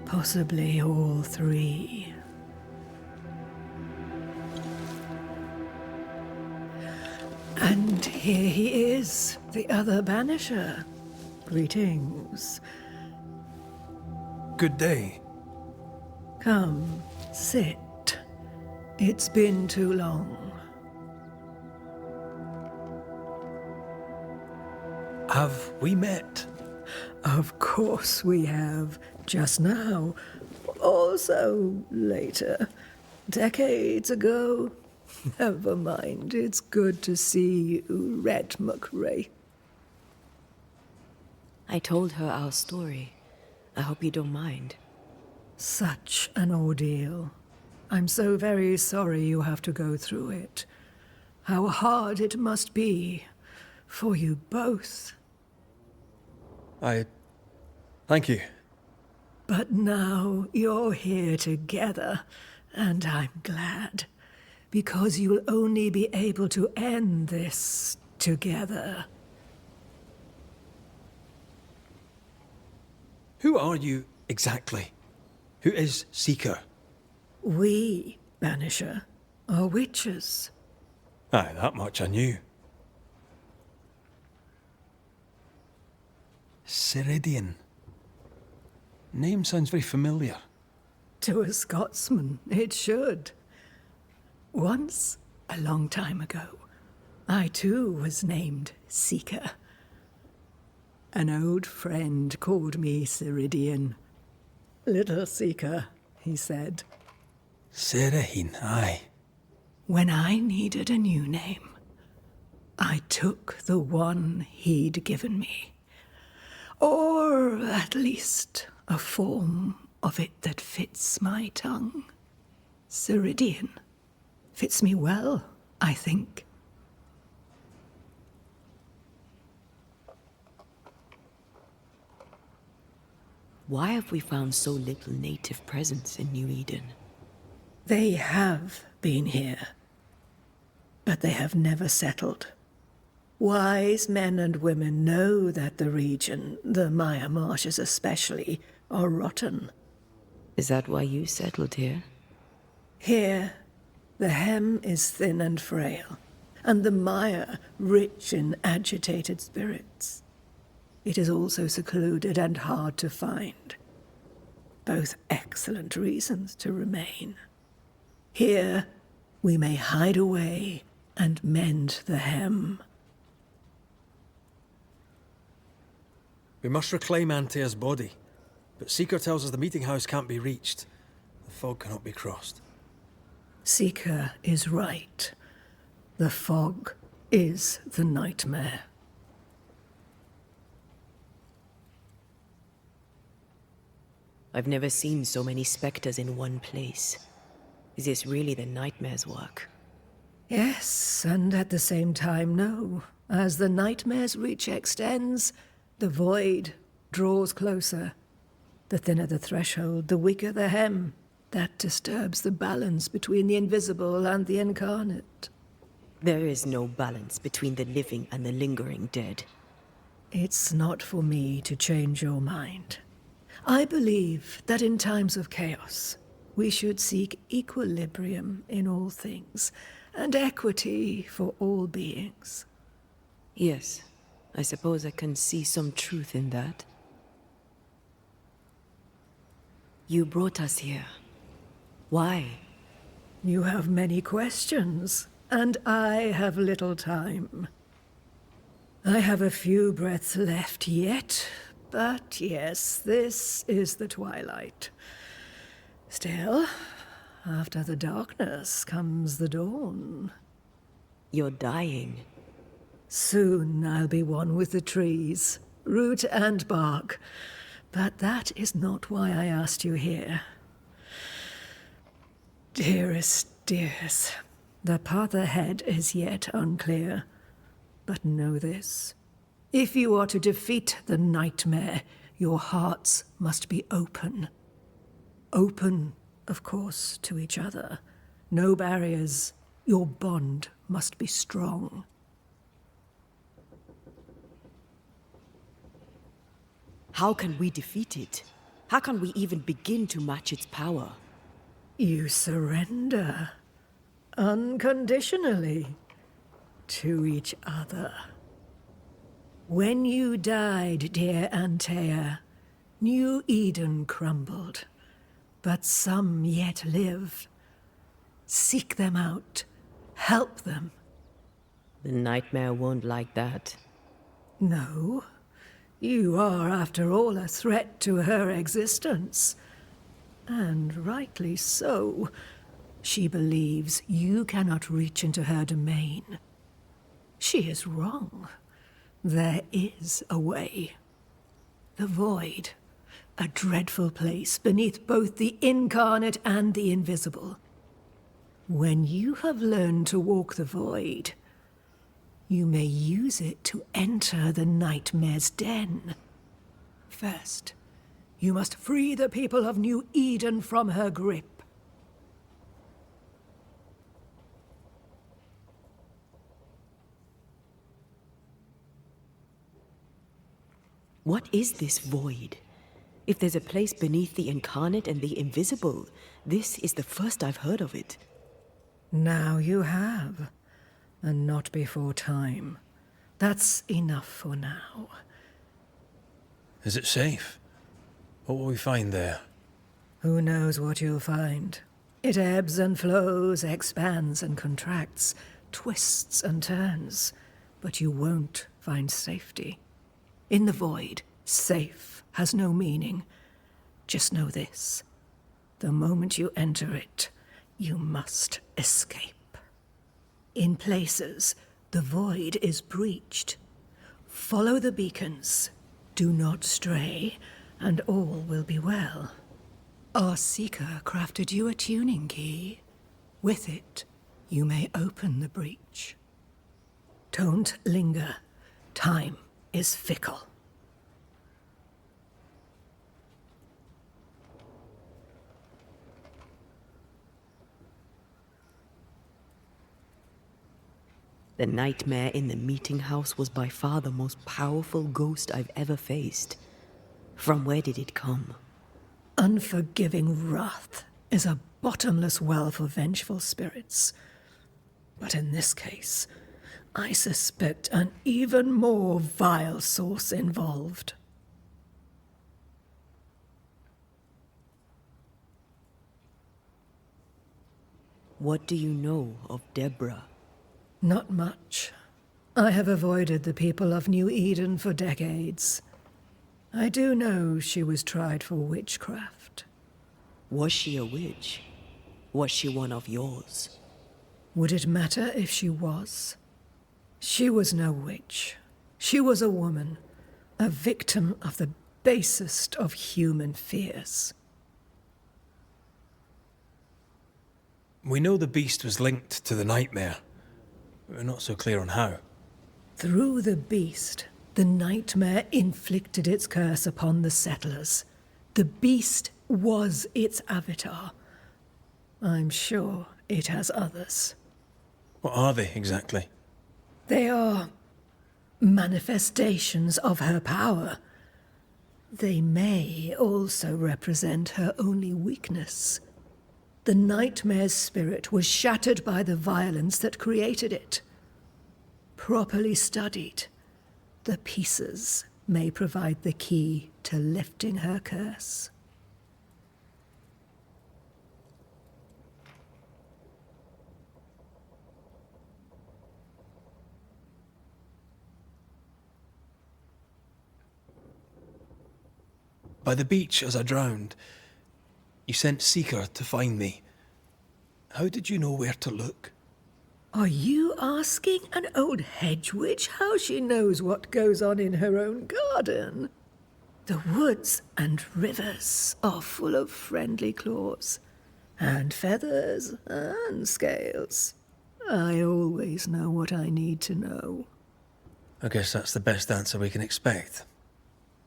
Possibly all three. And here he is, the other Banisher. Greetings. Good day. Come, sit. It's been too long. Have we met? Of course we have. Just now. Also later. Decades ago. Never mind. It's good to see you, Red McRae. I told her our story. I hope you don't mind. Such an ordeal. I'm so very sorry you have to go through it. How hard it must be for you both. Thank you. But now you're here together, and I'm glad. Because you'll only be able to end this together. Who are you exactly? Who is Seeker? We, Banisher, are witches. Aye, that much I knew. Ceridian. Name sounds very familiar. To a Scotsman, it should. Once, a long time ago, I too was named Seeker. An old friend called me Ceridian. Little Seeker, he said. Serahine, aye. When I needed a new name, I took the one he'd given me. Or at least a form of it that fits my tongue. Ceridian. Fits me well, I think. Why have we found so little native presence in New Eden? They have been here, but they have never settled. Wise men and women know that the region, the Maya Marshes especially, are rotten. Is that why you settled here? Here, the hem is thin and frail, and the mire rich in agitated spirits. It is also secluded and hard to find. Both excellent reasons to remain. Here, we may hide away and mend the hem. We must reclaim Antea's body, but Seeker tells us the meeting house can't be reached. The fog cannot be crossed. Seeker is right. The fog is the nightmare. I've never seen so many specters in one place. Is this really the nightmare's work? Yes, and at the same time, no. As the nightmare's reach extends, the void draws closer. The thinner the threshold, the weaker the hem. That disturbs the balance between the invisible and the incarnate. There is no balance between the living and the lingering dead. It's not for me to change your mind. I believe that in times of chaos, we should seek equilibrium in all things, and equity for all beings. Yes, I suppose I can see some truth in that. You brought us here. Why? You have many questions, and I have little time. I have a few breaths left yet, but yes, this is the twilight. Still, after the darkness comes the dawn. You're dying. Soon I'll be one with the trees, root and bark. But that is not why I asked you here. Dearest dears, the path ahead is yet unclear. But know this. If you are to defeat the nightmare, your hearts must be open. Open, of course, to each other. No barriers. Your bond must be strong. How can we defeat it? How can we even begin to match its power? You surrender. Unconditionally. To each other. When you died, dear Antea, New Eden crumbled, but some yet live. Seek them out. Help them. The nightmare won't like that. No. You are, after all, a threat to her existence. And rightly so. She believes you cannot reach into her domain. She is wrong. There is a way. The void, a dreadful place beneath both the incarnate and the invisible. When you have learned to walk the void, you may use it to enter the nightmare's den. First, you must free the people of New Eden from her grip. What is this void? If there's a place beneath the incarnate and the invisible, this is the first I've heard of it. Now you have, and not before time. That's enough for now. Is it safe? What will we find there? Who knows what you'll find? It ebbs and flows, expands and contracts, twists and turns, but you won't find safety. In the void, safe has no meaning. Just know this. The moment you enter it, you must escape. In places, the void is breached. Follow the beacons. Do not stray, and all will be well. Our Seeker crafted you a tuning key. With it, you may open the breach. Don't linger. Time is fickle. The nightmare in the meeting house was by far the most powerful ghost I've ever faced. From where did it come? Unforgiving wrath is a bottomless well for vengeful spirits. But in this case, I suspect an even more vile source involved. What do you know of Deborah? Not much. I have avoided the people of New Eden for decades. I do know she was tried for witchcraft. Was she a witch? Was she one of yours? Would it matter if she was? She was no witch. She was a woman, a victim of the basest of human fears. We know the beast was linked to the nightmare. We're not so clear on how. Through the beast, the nightmare inflicted its curse upon the settlers. The beast was its avatar. I'm sure it has others. What are they exactly? They are manifestations of her power. They may also represent her only weakness. The nightmare's spirit was shattered by the violence that created it. Properly studied, the pieces may provide the key to lifting her curse. By the beach as I drowned, you sent Seeker to find me. How did you know where to look? Are you asking an old hedge witch how she knows what goes on in her own garden? The woods and rivers are full of friendly claws, and feathers and scales. I always know what I need to know. I guess that's the best answer we can expect.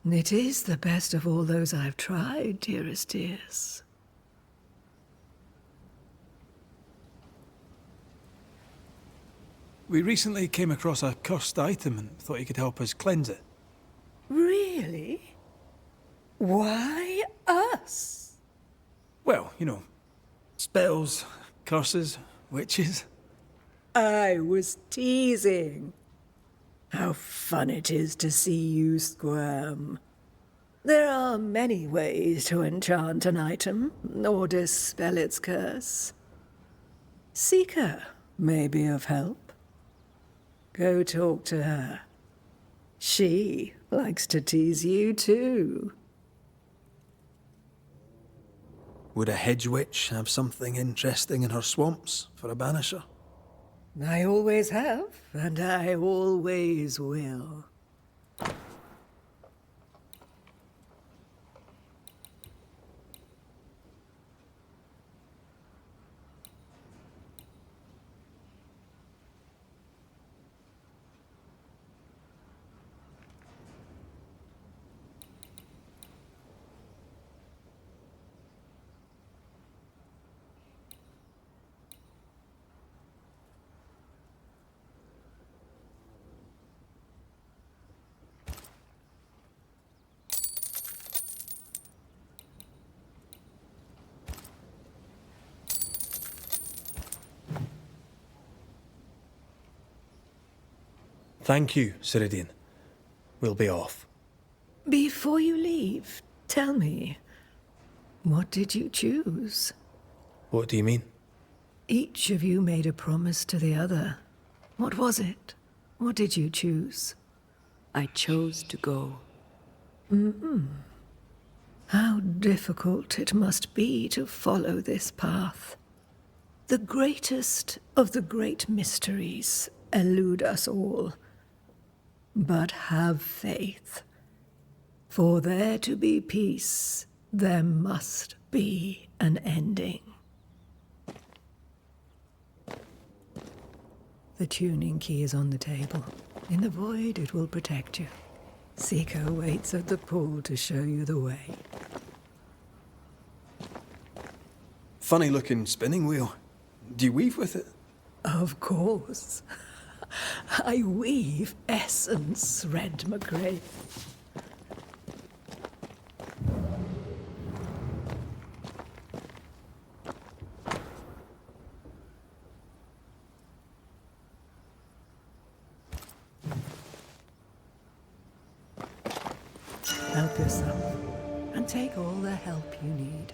It is the best of all those I've tried, dearest dears. We recently came across a cursed item and thought you could help us cleanse it. Really? Why us? Well, you know, spells, curses, witches. I was teasing. How fun it is to see you squirm. There are many ways to enchant an item or dispel its curse. Seeker may be of help. Go talk to her. She likes to tease you too. Would a hedge witch have something interesting in her swamps for a banisher? I always have, and I always will. Thank you, Ceridian. We'll be off. Before you leave, tell me, what did you choose? What do you mean? Each of you made a promise to the other. What was it? What did you choose? I chose to go. How difficult it must be to follow this path. The greatest of the great mysteries elude us all. But have faith. For there to be peace, there must be an ending. The tuning key is on the table. In the void, it will protect you. Seeker waits at the pool to show you the way. Funny looking spinning wheel. Do you weave with it? Of course. I weave essence, Red McRae. Help yourself, and take all the help you need.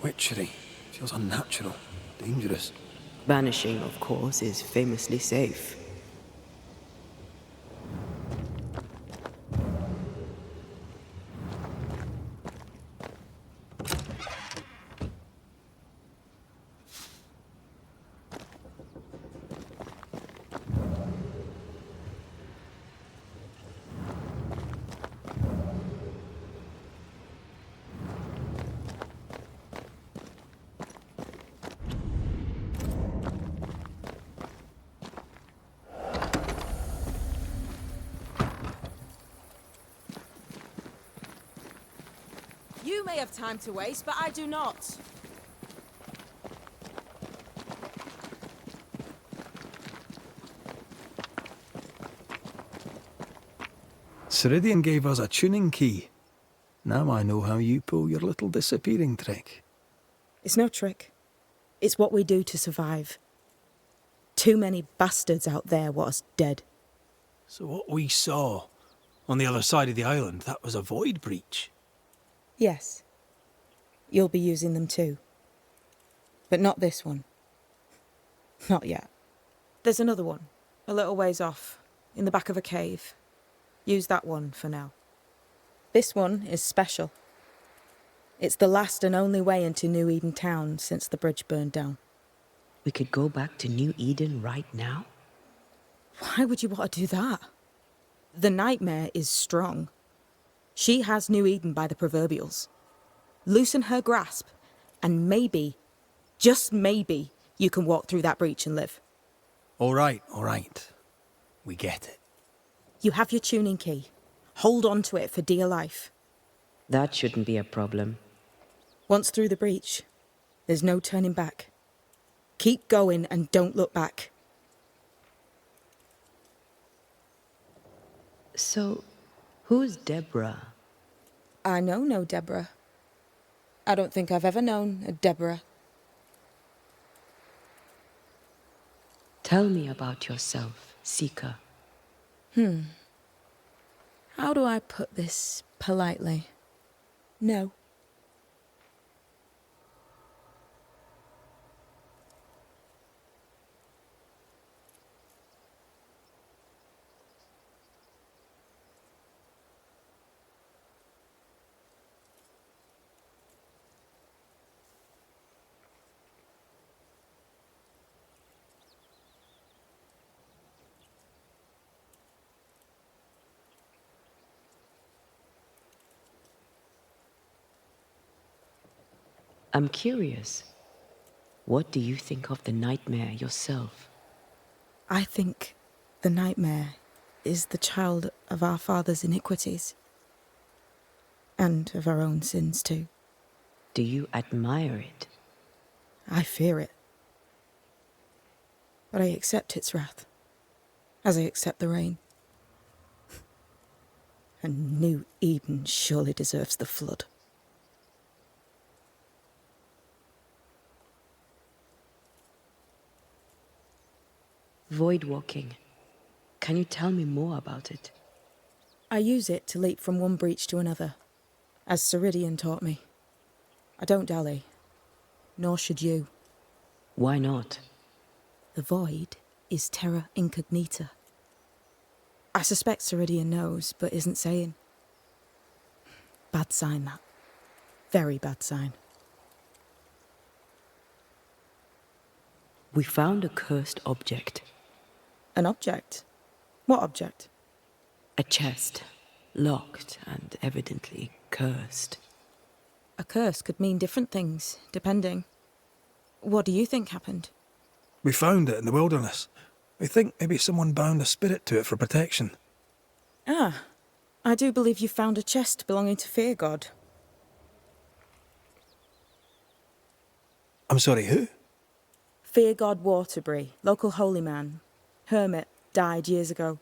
Witchery. Feels unnatural. Dangerous. Banishing, of course, is famously safe. You may have time to waste, but I do not. Ceridian gave us a tuning key. Now I know how you pull your little disappearing trick. It's no trick. It's what we do to survive. Too many bastards out there want us dead. So what we saw on the other side of the island, that was a void breach? Yes. You'll be using them too. But not this one. Not yet. There's another one, a little ways off, in the back of a cave. Use that one for now. This one is special. It's the last and only way into New Eden town since the bridge burned down. We could go back to New Eden right now? Why would you want to do that? The nightmare is strong. She has New Eden by the proverbials. Loosen her grasp, and maybe, just maybe, you can walk through that breach and live. All right. We get it. You have your tuning key. Hold on to it for dear life. That shouldn't be a problem. Once through the breach, there's no turning back. Keep going and don't look back. So, who's Deborah? I know no Deborah. I don't think I've ever known a Deborah. Tell me about yourself, Seeker. How do I put this politely? No. I'm curious. What do you think of the nightmare yourself? I think the nightmare is the child of our father's iniquities. And of our own sins too. Do you admire it? I fear it. But I accept its wrath, as I accept the rain. And New Eden surely deserves the flood. Void walking. Can you tell me more about it? I use it to leap from one breach to another, as Ceridian taught me. I don't dally, nor should you. Why not? The void is terra incognita. I suspect Ceridian knows, but isn't saying. Bad sign, that. Very bad sign. We found a cursed object. An object? What object? A chest, locked and evidently cursed. A curse could mean different things, depending. What do you think happened? We found it in the wilderness. We think maybe someone bound a spirit to it for protection. Ah, I do believe you found a chest belonging to Fear God. I'm sorry, who? Fear God Waterbury, local holy man. Hermit, died years ago.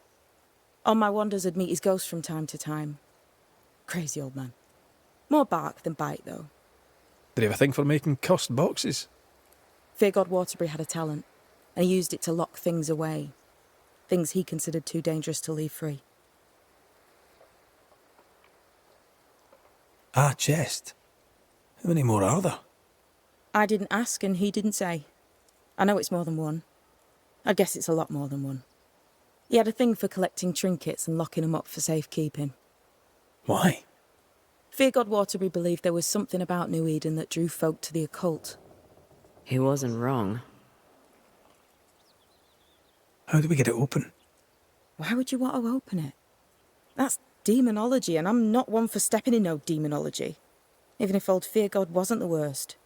On my wanders I'd meet his ghost from time to time. Crazy old man. More bark than bite, though. Did he have a thing for making cursed boxes? Fear God Waterbury had a talent, and he used it to lock things away. Things he considered too dangerous to leave free. Ah, chest. How many more are there? I didn't ask and he didn't say. I know it's more than one. I guess it's a lot more than one. He had a thing for collecting trinkets and locking them up for safekeeping. Why? Fear God Waterbury believed there was something about New Eden that drew folk to the occult. He wasn't wrong. How do we get it open? Why would you want to open it? That's demonology, and I'm not one for stepping in no demonology. Even if old Fear God wasn't the worst.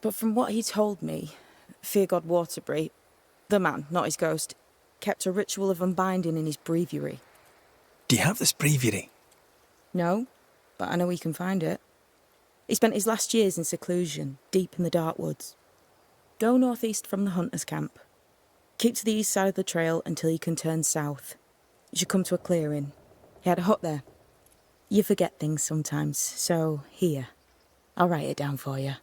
But from what he told me, Fear God Waterbury, the man, not his ghost, kept a ritual of unbinding in his breviary. Do you have this breviary? No, but I know we can find it. He spent his last years in seclusion, deep in the dark woods. Go northeast from the hunter's camp. Keep to the east side of the trail until you can turn south. You should come to a clearing. He had a hut there. You forget things sometimes, so here. I'll write it down for you.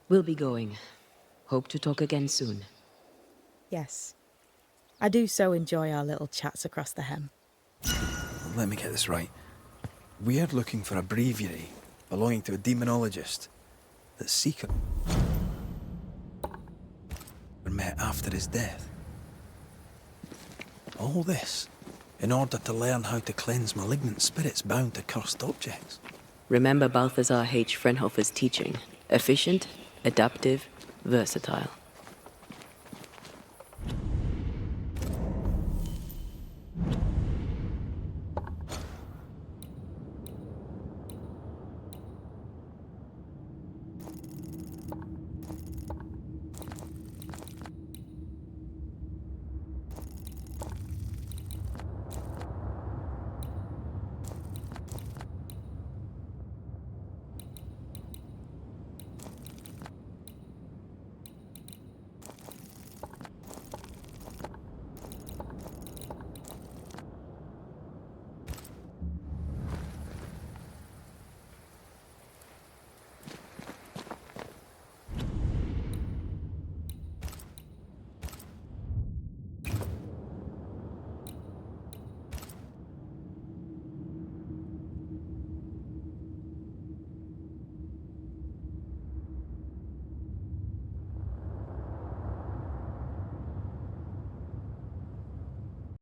We'll be going. Hope to talk again soon. Yes. I do so enjoy our little chats across the hem. Let me get this right. We're looking for a breviary belonging to a demonologist that Seeker met after his death. All this in order to learn how to cleanse malignant spirits bound to cursed objects. Remember Balthazar H. Frenhofer's teaching. Efficient, adaptive, versatile.